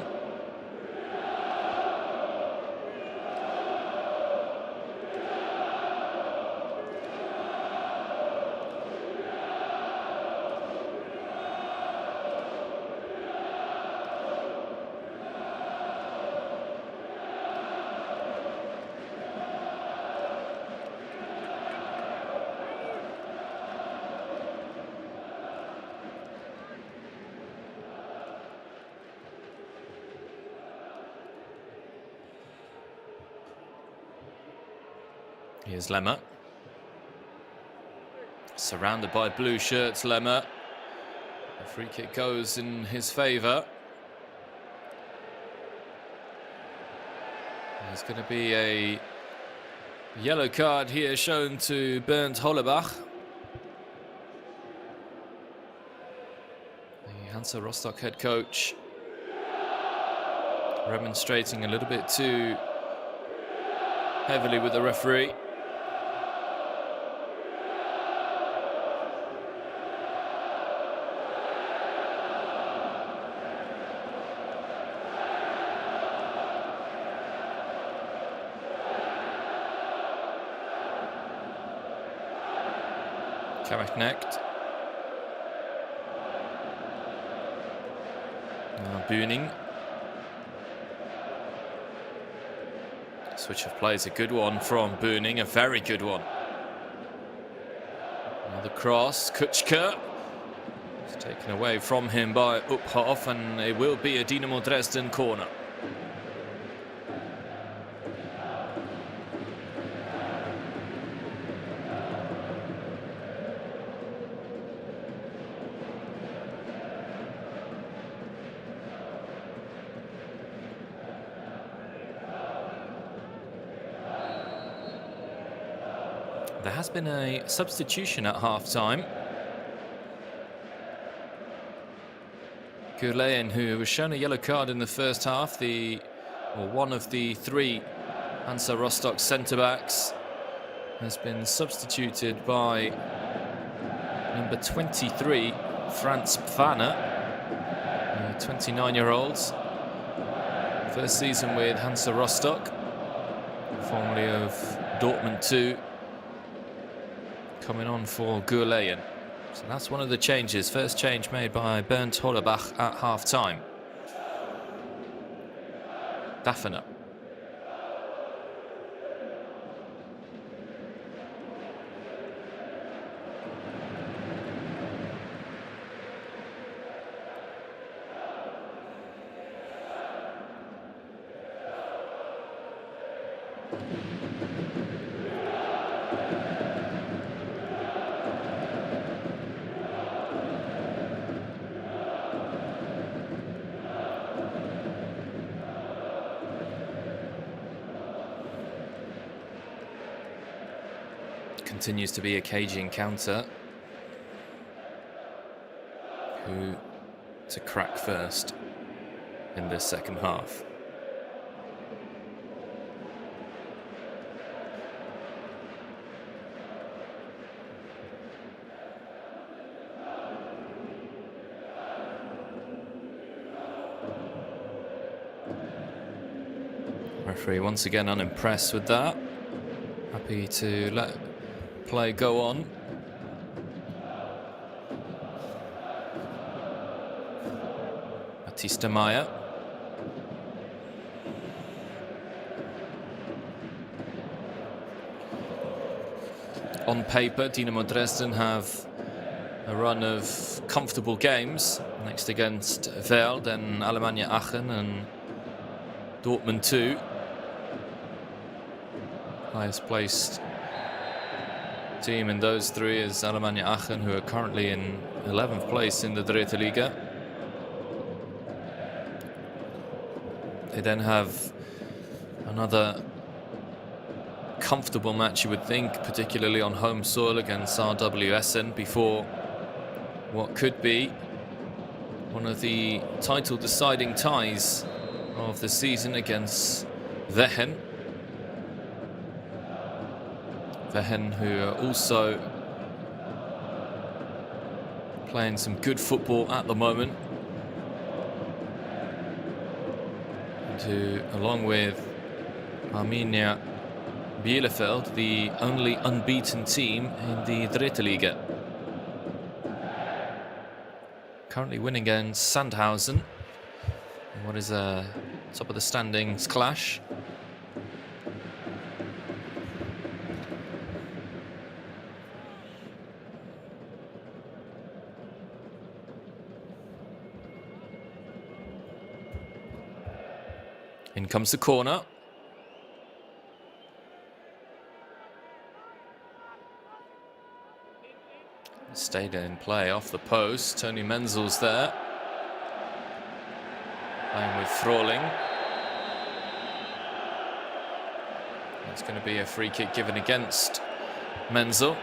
Here's Lemmer. Surrounded by blue shirts, Lemmer. The free kick goes in his favour. There's going to be a yellow card here shown to Bernd Hollebach. The Hansa Rostock head coach remonstrating a little bit too heavily with the referee. Knecht. Now Bühning. Switch of play is a good one from Bühning, a very good one. Another cross, Kutschke. It's taken away from him by Uphoff, and it will be a Dynamo Dresden corner. There has been a substitution at half-time. Gurleyen, who was shown a yellow card in the first half, one of the three Hansa Rostock centre-backs, has been substituted by number 23, Franz Pfanner, 29-year-olds. First season with Hansa Rostock, formerly of Dortmund 2. Coming on for Gurleyen. So that's one of the changes. First change made by Bernd Hollebach at half-time. Daffner. Continues to be a cagey encounter. Who to crack first in this second half? Referee once again unimpressed with that. Happy to let play go on. Batista Maya. On paper, Dynamo Dresden have a run of comfortable games. Next against BeReal, then Alemannia Aachen and Dortmund 2. Highest placed team in those three is Alemannia Aachen, who are currently in 11th place in the Dritte Liga. They then have another comfortable match, you would think, particularly on home soil against RW Essen, before what could be one of the title deciding ties of the season against Wehen. Wehen, who are also playing some good football at the moment, and who, along with Arminia Bielefeld, the only unbeaten team in the Dritte Liga, currently winning against Sandhausen in what is a top of the standings clash. In comes the corner. Stayed in play off the post. Tony Menzel's there, playing with Frohling. It's going to be a free kick given against Menzel.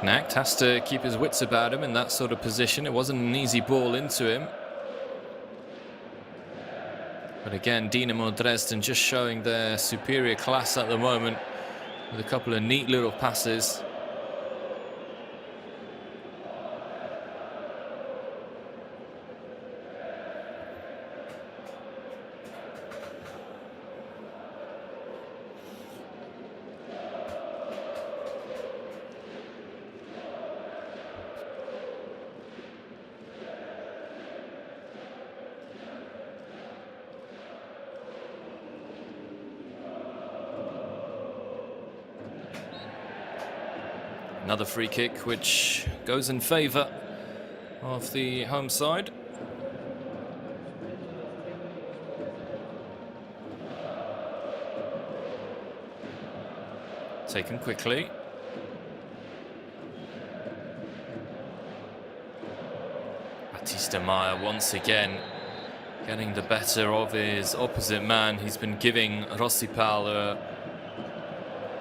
Knacht has to keep his wits about him in that sort of position. It wasn't an easy ball into him. But again, Dynamo Dresden just showing their superior class at the moment with a couple of neat little passes. Another free kick which goes in favour of the home side. Taken quickly. Batista Maya once again getting the better of his opposite man. He's been giving Rossipal a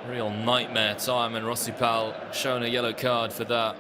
real nightmare time, and Rossipal shown a yellow card for that.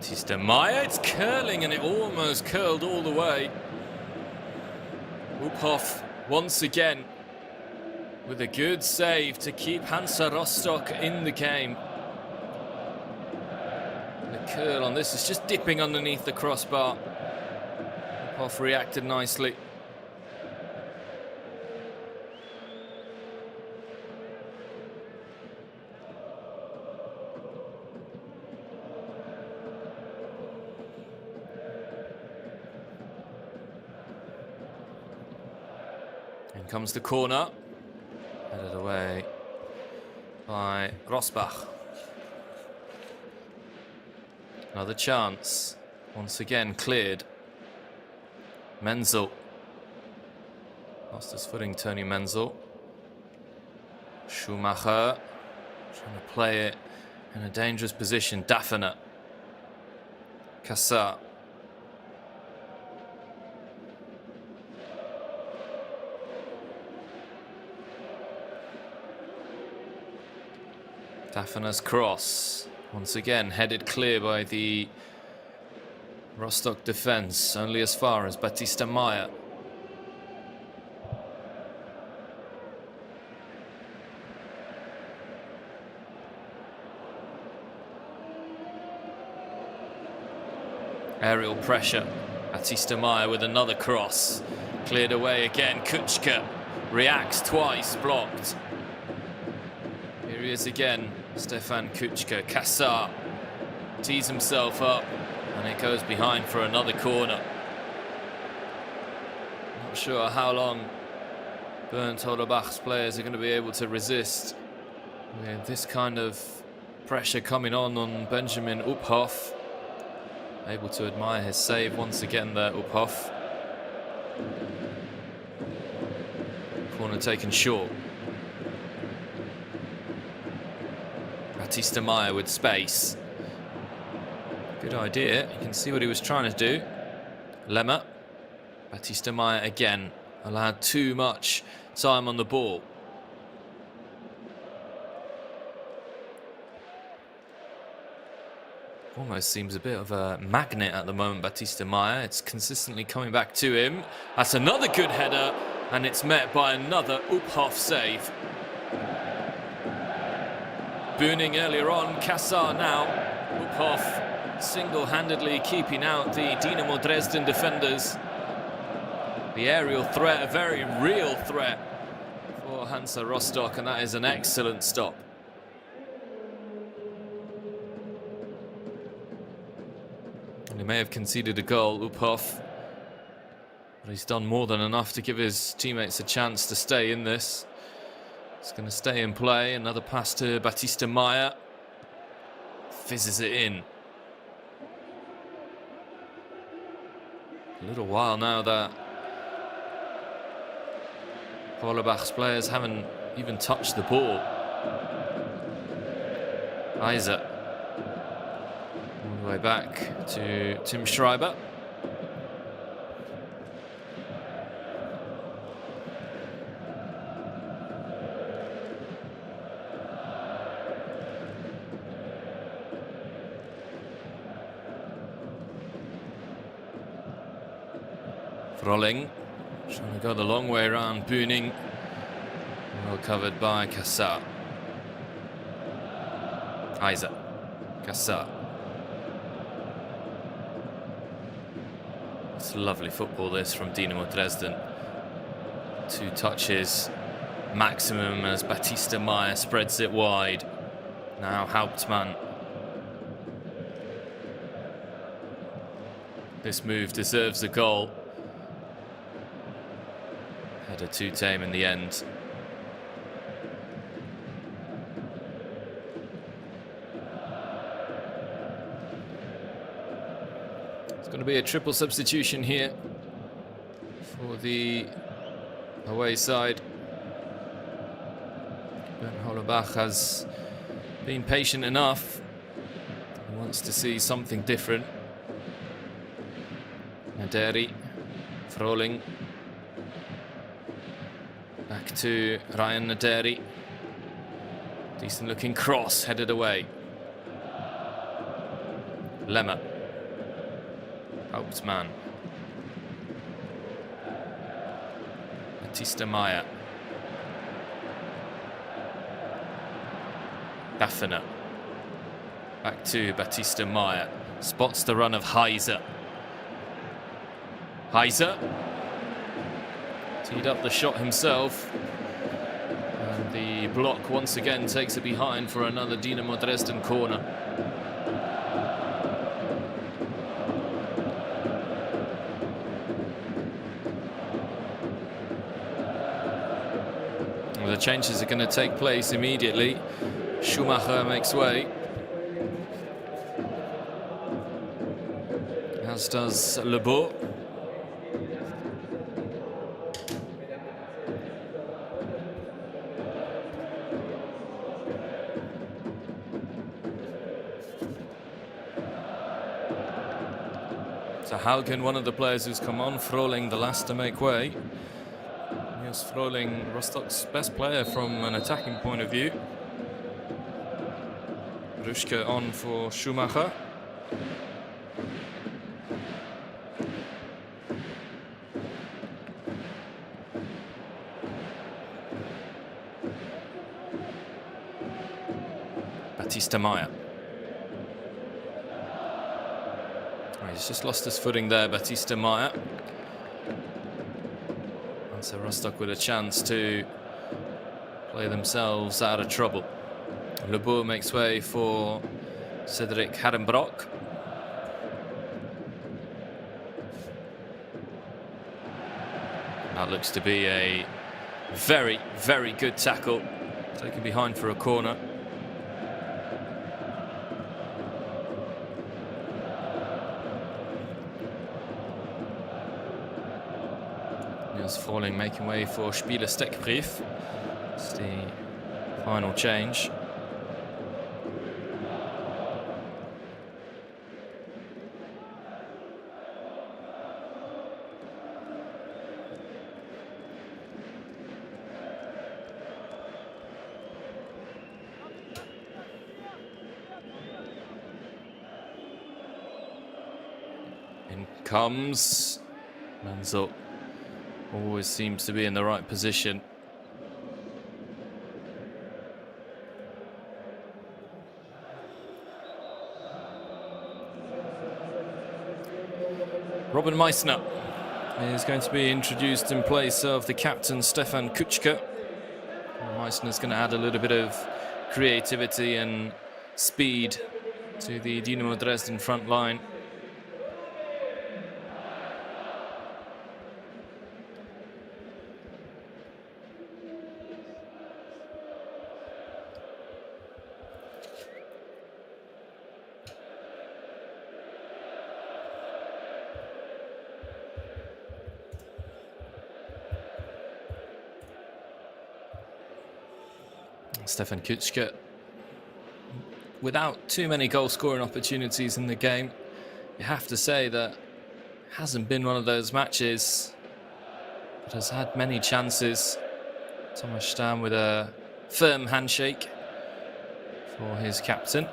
Baptiste Maya, it's curling and it almost curled all the way. Uphoff once again with a good save to keep Hansa Rostock in the game. The curl on this is just dipping underneath the crossbar. Uphoff reacted nicely. In comes the corner, headed away by Rosbach. Another chance, once again cleared. Menzel. Lost his footing, Tony Menzel. Schumacher trying to play it in a dangerous position. Daffner. Kassar. Daffner's cross, once again headed clear by the Rostock defense, only as far as Baptiste Maya. Aerial pressure, Baptiste Maya with another cross, cleared away again. Kuchka reacts twice, blocked. Here he is again, Stefan Kuchka. Kassar tees himself up and it goes behind for another corner. Not sure how long Bernd Hollerbach's players are going to be able to resist with this kind of pressure coming on Benjamin Uphoff. Able to admire his save once again there, Uphoff. Corner taken short. Baptiste Maya with space. Good idea. You can see what he was trying to do. Lemmer. Baptiste Maya again. Allowed too much time on the ball. Almost seems a bit of a magnet at the moment, Baptiste Maya. It's consistently coming back to him. That's another good header, and it's met by another Uphoff save. Booning earlier on, Kassar now. Uphoff single-handedly keeping out the Dynamo Dresden defenders. The aerial threat, a very real threat for Hansa Rostock, and that is an excellent stop. And he may have conceded a goal, Uphoff, but he's done more than enough to give his teammates a chance to stay in this. It's going to stay in play. Another pass to Baptiste Maya. Fizzes it in. A little while now that Hollerbach's players haven't even touched the ball. Isaac. All the way back to Tim Schreiber. Rolling, trying to go the long way around Booning. Well covered by Kassar. Isaac. Kassar. It's lovely football this from Dynamo Dresden. 2 touches maximum as Baptiste Maya spreads it wide. Now Hauptmann. This move deserves a goal. Header too tame in the end. It's going to be a triple substitution here for the away side. Bernd Hollerbach has been patient enough. He wants to see something different. Naderi, Froling. Back to Ryan Naderi. Decent looking cross headed away. Lemmer. Hauptmann. Batista Meyer. Baffiner. Back to Batista Meyer. Spots the run of Heiser. Heiser. Teed up the shot himself. And the block once again takes it behind for another Dynamo Dresden corner. Well, the changes are going to take place immediately. Schumacher makes way. As does Le Beau. So Haugen, one of the players who's come on, Frohling the last to make way. Yes, Frohling, Rostock's best player from an attacking point of view. Ruschke on for Schumacher. Batista Meyer. He's just lost his footing there, Batista Meyer. Hansa Rostock with a chance to play themselves out of trouble. Le Beau makes way for Cedric Harenbrock. That looks to be a very, very good tackle. Taken behind for a corner. Frohling making way for Spieler Steckbrief. It's the final change. In comes Manzo. Always seems to be in the right position. Robin Meissner is going to be introduced in place of the captain Stefan Kutschke. Meissner's going to add a little bit of creativity and speed to the Dynamo Dresden front line. Stefan Kutschke, without too many goal-scoring opportunities in the game, you have to say that it hasn't been one of those matches that has had many chances. Thomas Stamm with a firm handshake for his captain.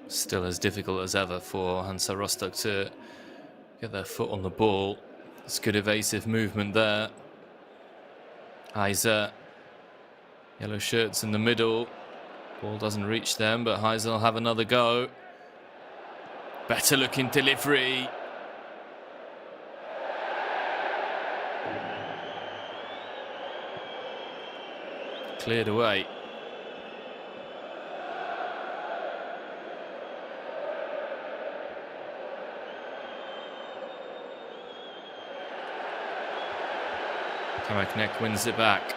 Still as difficult as ever for Hansa Rostock to get their foot on the ball. It's good evasive movement there. Heiser, yellow shirts in the middle. Ball doesn't reach them, but Heiser will have another go. Better looking delivery. Cleared away. Kamaknek wins it back.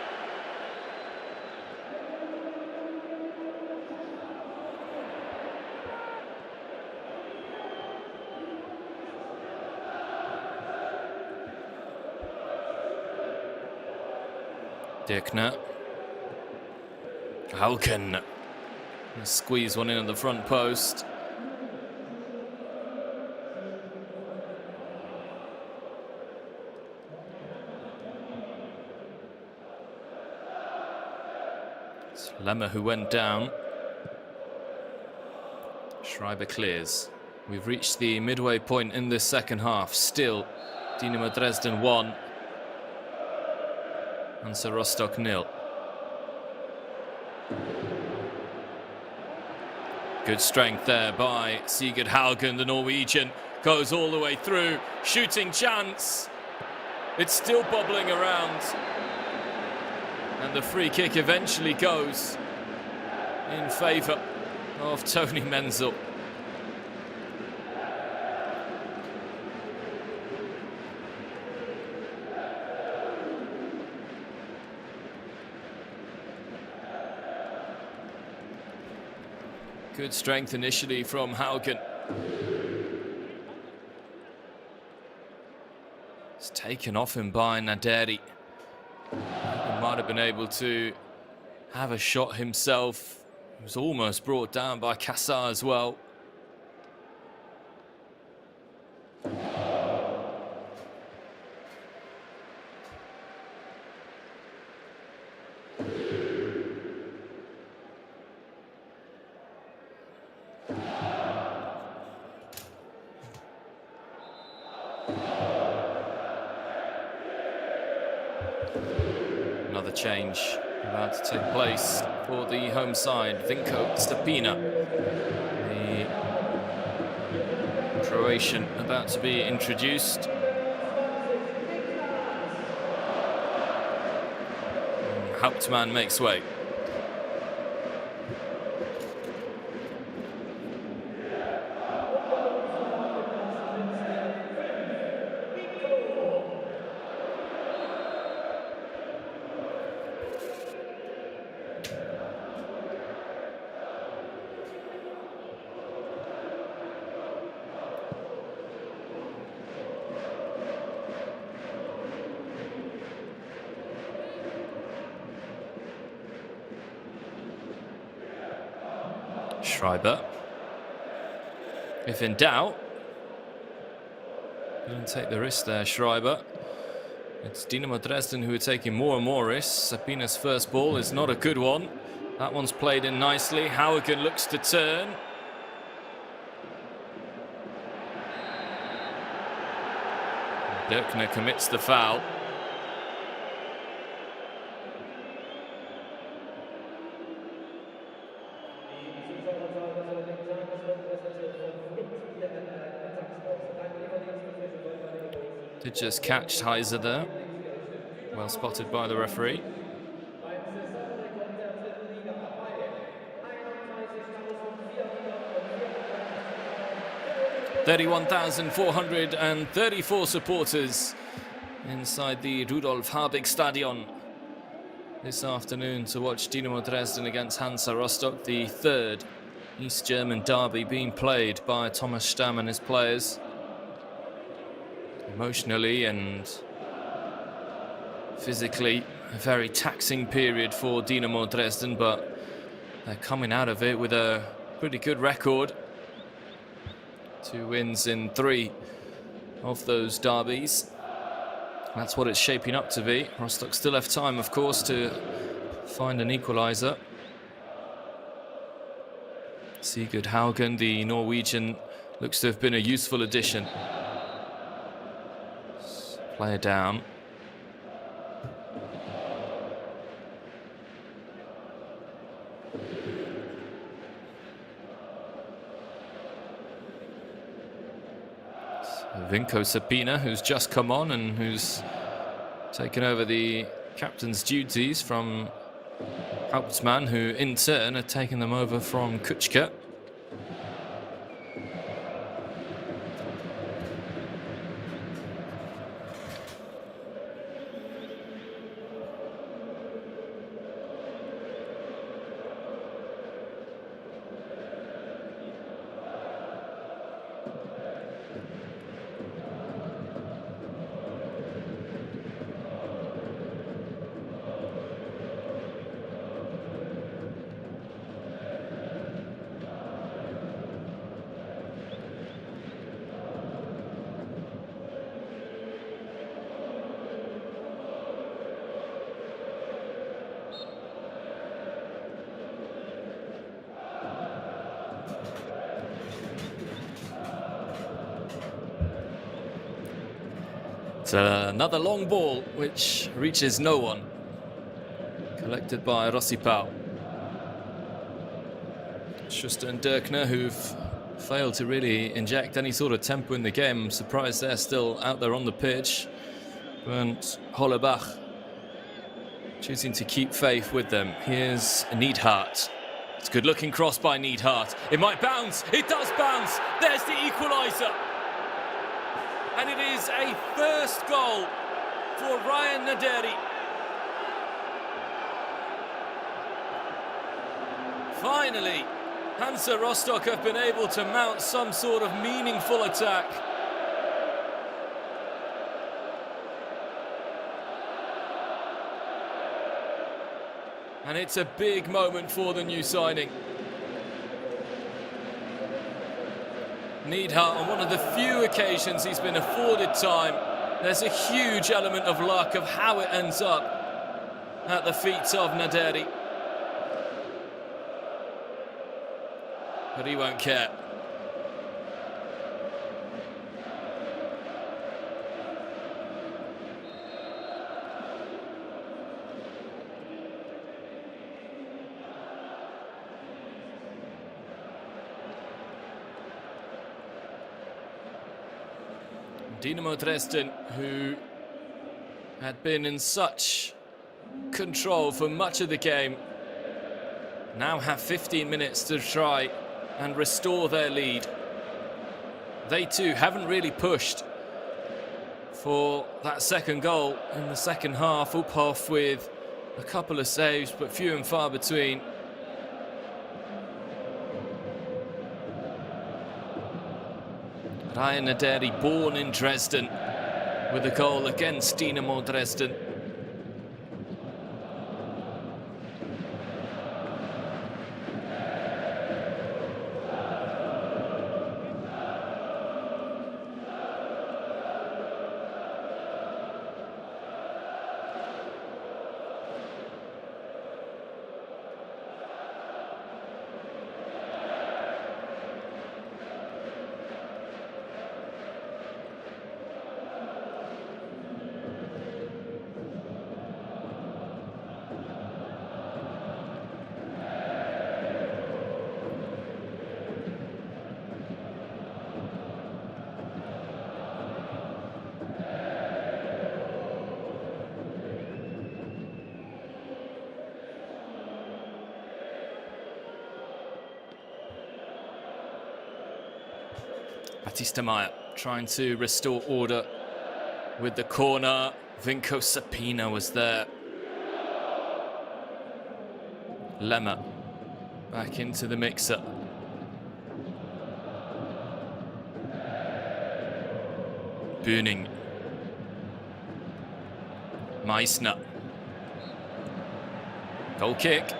Dirkner. Hauken. Squeeze one in at the front post. It's Lemmer who went down. Schreiber clears. We've reached the midway point in this second half. Still, Dynamo Dresden 1. Hansa Rostock 0. Good strength there by Sigurd Haugen, the Norwegian. Goes all the way through. Shooting chance. It's still bubbling around. And the free kick eventually goes in favour of Tony Menzel. Good strength initially from Haugen. It's taken off him by Naderi. He might have been able to have a shot himself. He was almost brought down by Kassar as well. Another change about to take place for the home side. Vinko Stepina, the Croatian, about to be introduced. Hauptmann makes way. Schreiber. If in doubt, didn't take the risk there, Schreiber. It's Dynamo Dresden who are taking more and more risks. Sabina's first ball is not a good one. That one's played in nicely. Haugen looks to turn. Dirkner commits the foul. Did just catch Heiser there. Well spotted by the referee. (31,434 supporters inside the Rudolf Habig Stadion this afternoon to watch Dynamo Dresden against Hansa Rostock, the third East German derby being played by Thomas Stamm and his players. Emotionally and physically, a very taxing period for Dynamo Dresden, but they're coming out of it with a pretty good record. 2 wins in 3 of those derbies. That's what it's shaping up to be. Rostock still have time, of course, to find an equaliser. Sigurd Haugen, the Norwegian, looks to have been a useful addition. Player down. Vinko Sapina, who's just come on and who's taken over the captain's duties from Hauptmann, who in turn had taken them over from Kuchka. It's another long ball which reaches no one. Collected by Rossipau. Schuster and Dirkner, who've failed to really inject any sort of tempo in the game. I'm surprised they're still out there on the pitch. But Hollerbach choosing to keep faith with them. Here's Neidhart. It's a good looking cross by Neidhart. It might bounce. It does bounce. There's the equaliser. And it is a first goal for Ryan Naderi. Finally, Hansa Rostock have been able to mount some sort of meaningful attack. And it's a big moment for the new signing. Neidhart, on one of the few occasions he's been afforded time, there's a huge element of luck of how it ends up at the feet of Naderi. But he won't care. Dynamo Dresden, who had been in such control for much of the game, now have 15 minutes to try and restore their lead. They too haven't really pushed for that second goal in the second half. Uphoff with a couple of saves, but few and far between. Ryan Naderi, born in Dresden, with a goal against Dynamo Dresden. Batista Meyer trying to restore order with the corner. Vinko Sapina was there. Lemmer back into the mixer. Bühning. Meissner. Goal kick.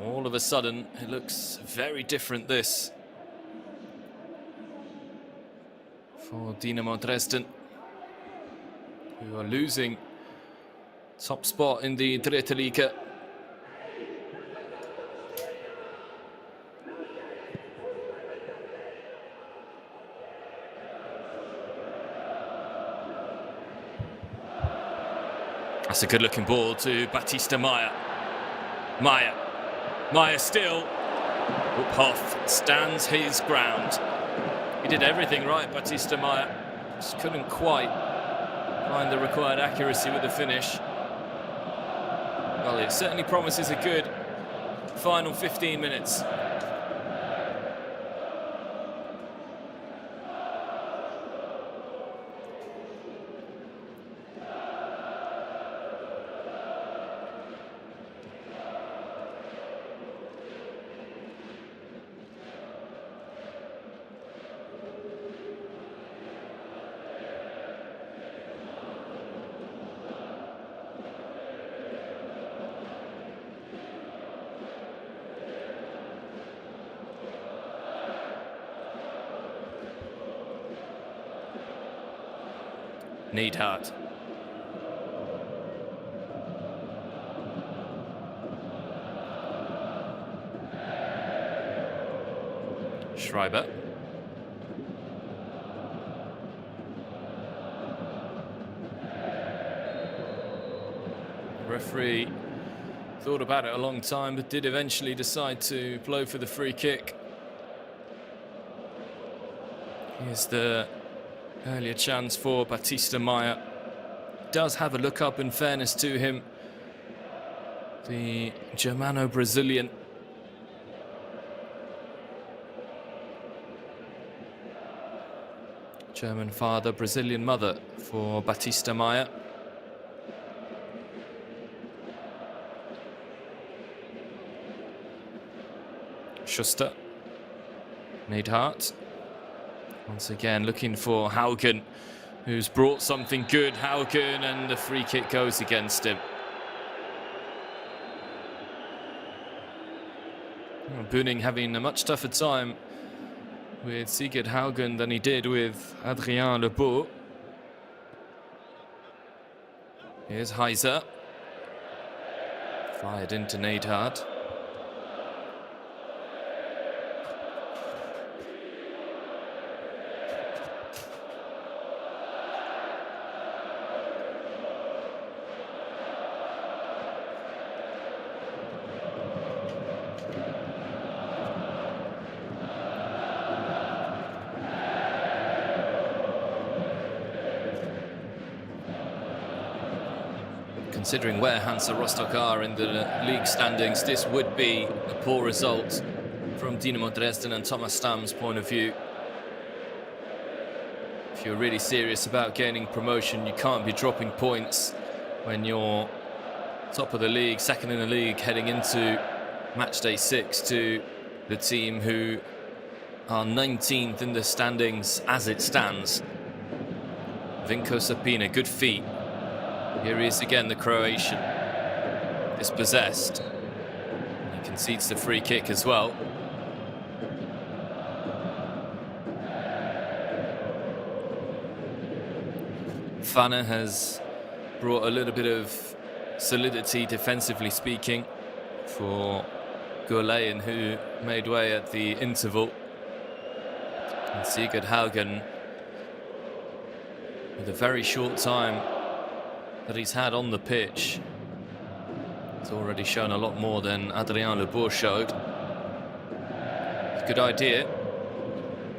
All of a sudden, it looks very different, this, for Dynamo Dresden, who are losing top spot in the Dritte Liga. That's a good looking ball to Batista Meyer. Meyer still. Uphoff stands his ground. He did everything right, Batista Meyer. Just couldn't quite find the required accuracy with the finish. Well, it certainly promises a good final 15 minutes. Neidhart. Schreiber. referee thought about it a long time, but did eventually decide to blow for the free kick. Here's the earlier chance for Batista Maya. Does have a look up, in fairness to him, the Germano-Brazilian. German father, Brazilian mother for Batista Maya. Schuster. Neidhart. Once again looking for Haugen, who's brought something good. Haugen, and the free kick goes against him. Buning having a much tougher time with Sigurd Haugen than he did with Adrien Lebeau. Here's Heiser. Fired into Neidhart. Considering where Hansa Rostock are in the league standings, this would be a poor result from Dynamo Dresden and Thomas Stam's point of view. If you're really serious about gaining promotion, you can't be dropping points when you're top of the league, second in the league, heading into matchday 6 to the team who are 19th in the standings as it stands. Vinko Sapina, good feet. Here he is again, the Croatian, dispossessed. He concedes the free kick as well. Fana has brought a little bit of solidity, defensively speaking, for Gurleyen, who made way at the interval. And Sigurd Haugen, with a very short time that he's had on the pitch, he's already shown a lot more than Adrien Lebeau showed. Good idea.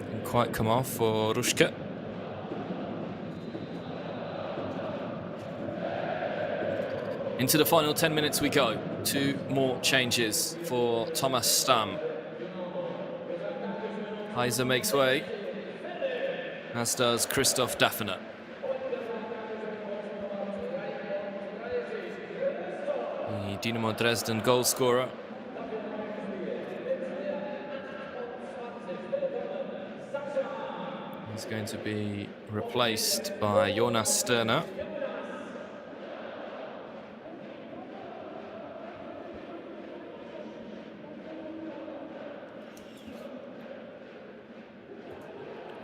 Didn't quite come off for Ruschke. Into the final 10 minutes we go. 2 more changes for Thomas Stam. Heiser makes way, as does Christoph Daffner. The Dynamo Dresden goal scorer. He's going to be replaced by Jonas Sterner.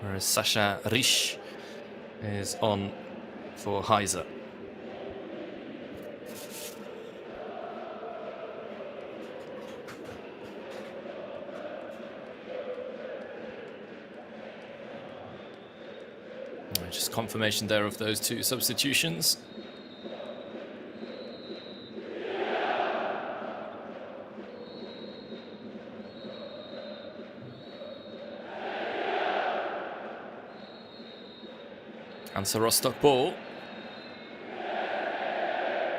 Whereas Sascha Risch is on for Heiser. Just confirmation there of those 2 substitutions. Hansa Rostock ball.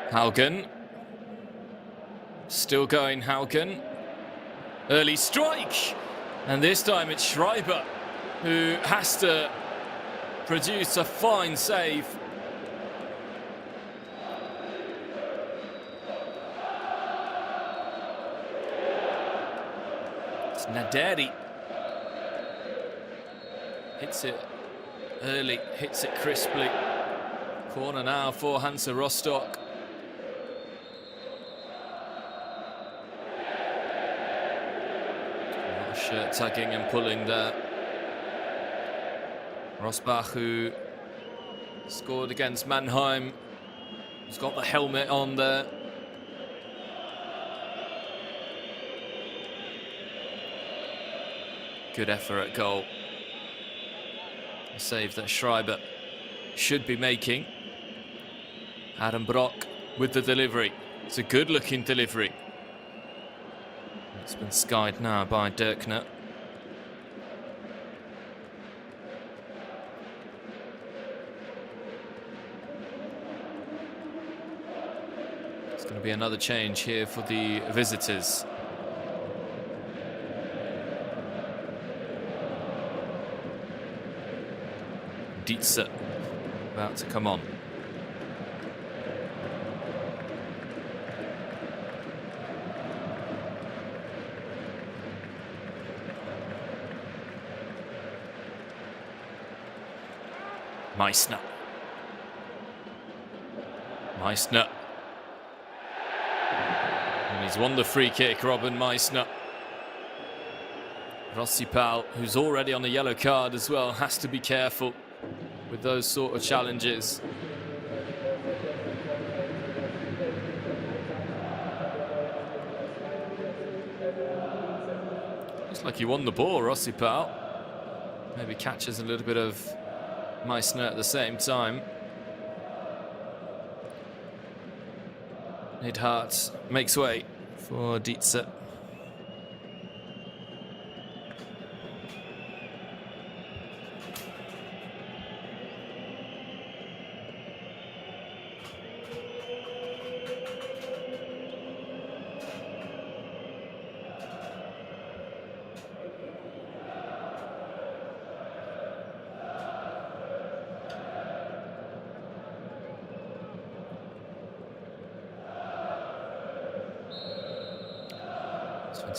Haugen. Still going, Haugen. Early strike! And this time it's Schreiber who has to produce a fine save. It's Naderi. Hits it early, hits it crisply. Corner now for Hansa Rostock. A lot of shirt tugging and pulling there. Rosbach, who scored against Mannheim, he's got the helmet on there. Good effort at goal. A save that Schreiber should be making. Adam Brock with the delivery. It's a good-looking delivery. It's been skied now by Dirkner. It's going to be another change here for the visitors. Dietze about to come on. Meissner. And he's won the free kick, Robin Meissner. Rossipal, who's already on a yellow card as well, has to be careful with those sort of challenges. Looks like he won the ball, Rossipal. Maybe catches a little bit of Meissner at the same time. Neidhart makes way for Dietze.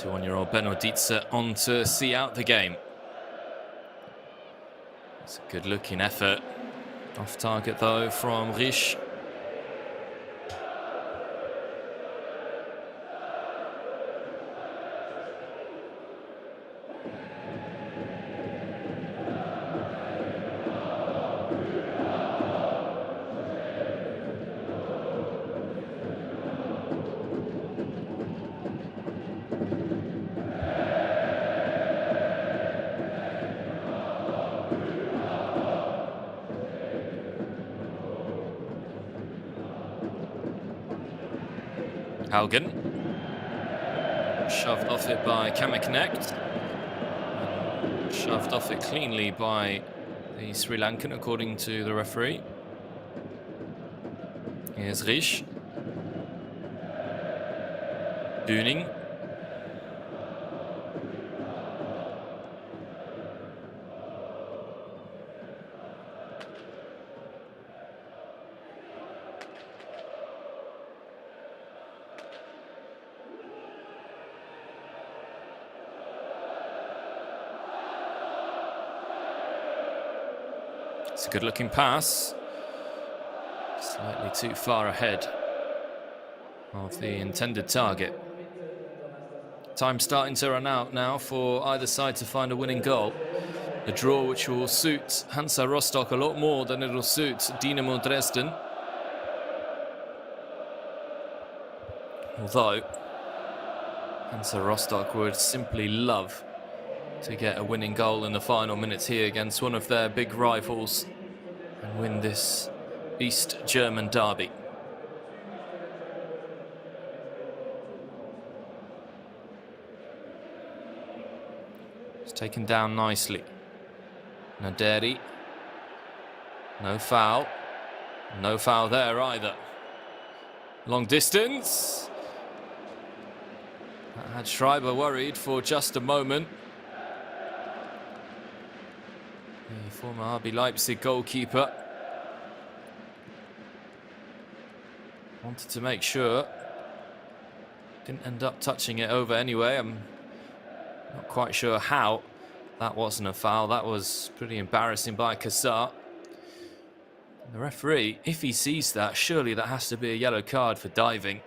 One-year-old Benno Dietze on to see out the game. It's a good-looking effort. Off target though from Risch. Haugen. Shoved off it by Kameknecht. Shoved off it cleanly by the Sri Lankan, according to the referee. Here's Risch. Bühning. It's a good-looking pass. Slightly too far ahead of the intended target. Time starting to run out now for either side to find a winning goal. A draw which will suit Hansa Rostock a lot more than it will suit Dynamo Dresden. Although Hansa Rostock would simply love to get a winning goal in the final minutes here against one of their big rivals and win this East German derby. It's taken down nicely. Naderi. No foul. No foul there either. Long distance. That had Schreiber worried for just a moment. The former RB Leipzig goalkeeper wanted to make sure. Didn't end up touching it over anyway. I'm not quite sure how that wasn't a foul. That was pretty embarrassing by Kassar. The referee, if he sees that, surely that has to be a yellow card for diving.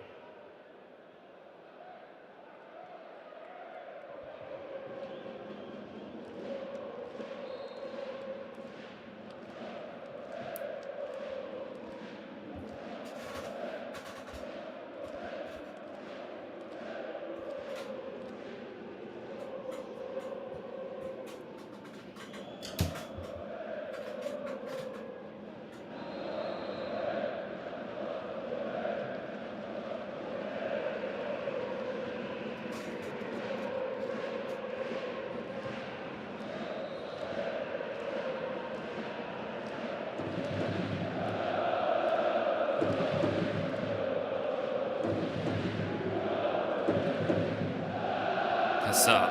Sar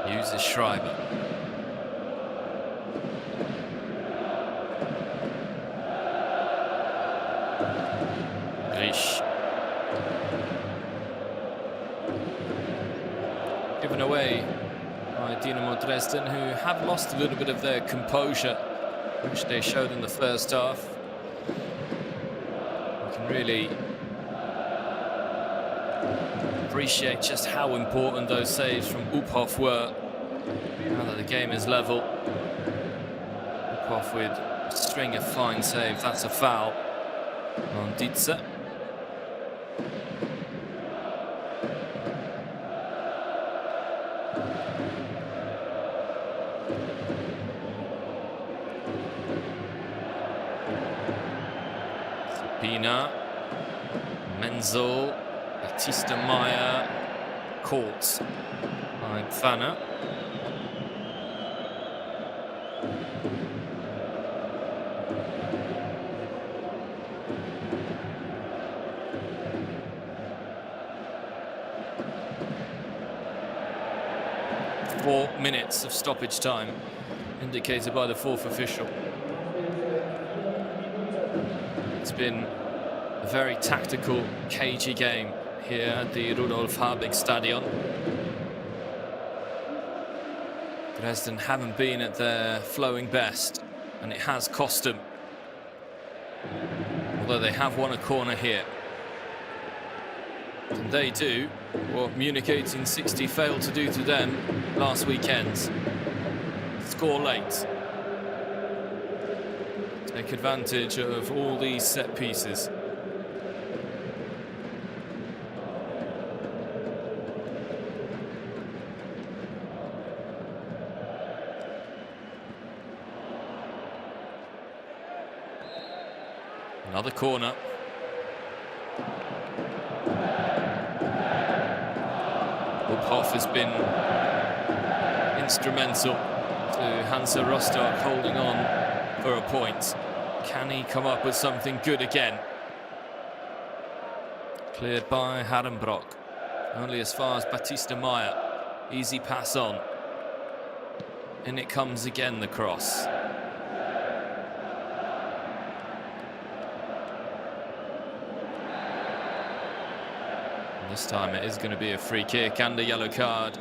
uses Schreiber. Risch. Given away by Dynamo Dresden, who have lost a little bit of their composure, which they showed in the first half. You can really appreciate just how important those saves from Uphoff were. Now that the game is level, Uphoff with a string of fine saves. That's a foul on Dietze. Pina, Menzel, Batista Meyer, caught by Pfanner. Four minutes of stoppage time indicated by the fourth official. It's been a very tactical, cagey game here at the Rudolf Habig Stadion. Dresden haven't been at their flowing best, and it has cost them. Although they have won a corner here. And they do what Munich 1860 failed to do to them last weekend. Score late. Take advantage of all these set pieces. Another corner. Uphoff has been instrumental to Hansa Rostock holding on for a point. Can he come up with something good again? Cleared by Harenbrock. Only as far as Batista Meyer. Easy pass on. And it comes again, the cross. This time it is going to be a free kick and a yellow card.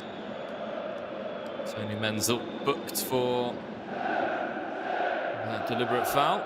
Tony Menzel booked for a deliberate foul.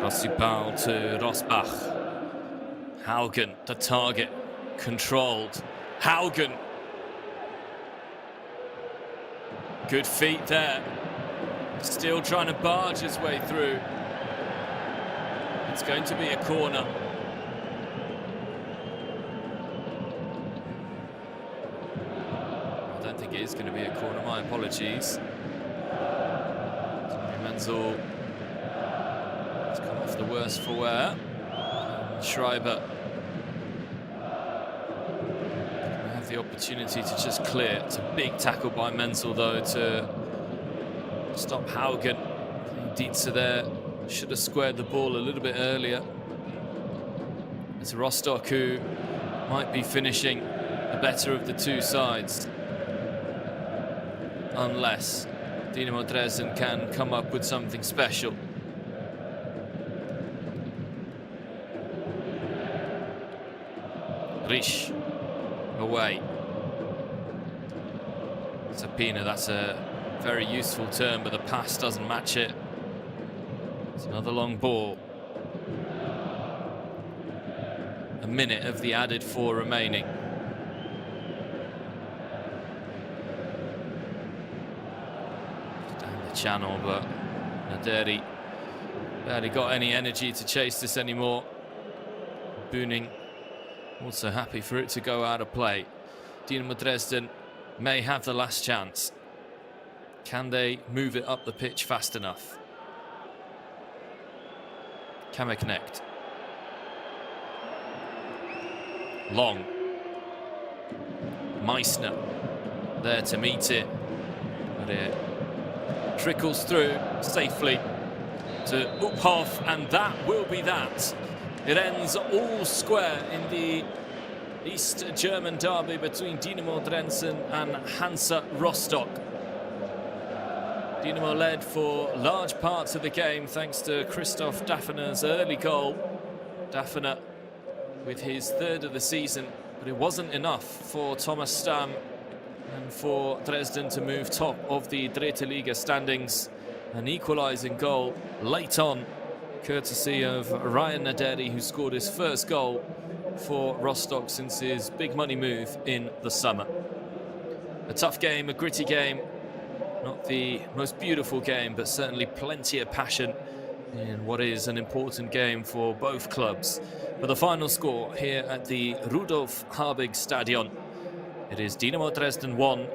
Rossipal to Rosbach. Haugen, the target, controlled. Haugen. Good feet there. Still trying to barge his way through. It's going to be a corner. I don't think it is going to be a corner. My apologies. Menzel has come off the worst for wear. Schreiber have the opportunity to just clear. It's a big tackle by Menzel, though, to stop Haugen. Dietze there should have squared the ball a little bit earlier. It's Rostock who might be finishing the better of the two sides, unless Dynamo Dresden can come up with something special. Risch away. Sapina, that's a very useful turn, but the pass doesn't match it. It's another long ball. A minute of the added 4 remaining. Down the channel, but Naderi barely got any energy to chase this anymore. Booning also happy for it to go out of play. Dynamo Dresden may have the last chance. Can they move it up the pitch fast enough? Kammerknecht. Long. Meissner there to meet it. But it trickles through safely to Uphoff, and that will be that. It ends all square in the East German derby between Dynamo Dresden and Hansa Rostock. Dynamo led for large parts of the game thanks to Christoph Daffner's early goal. Daffner with his third of the season, but it wasn't enough for Thomas Stamm and for Dresden to move top of the Dritte Liga standings. An equalising goal late on, courtesy of Ryan Naderi, who scored his first goal for Rostock since his big money move in the summer. A tough game, a gritty game. Not the most beautiful game, but certainly plenty of passion in what is an important game for both clubs. But the final score here at the Rudolf Habig Stadion, it is Dynamo Dresden 1,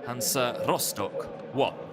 Hansa Rostock 1.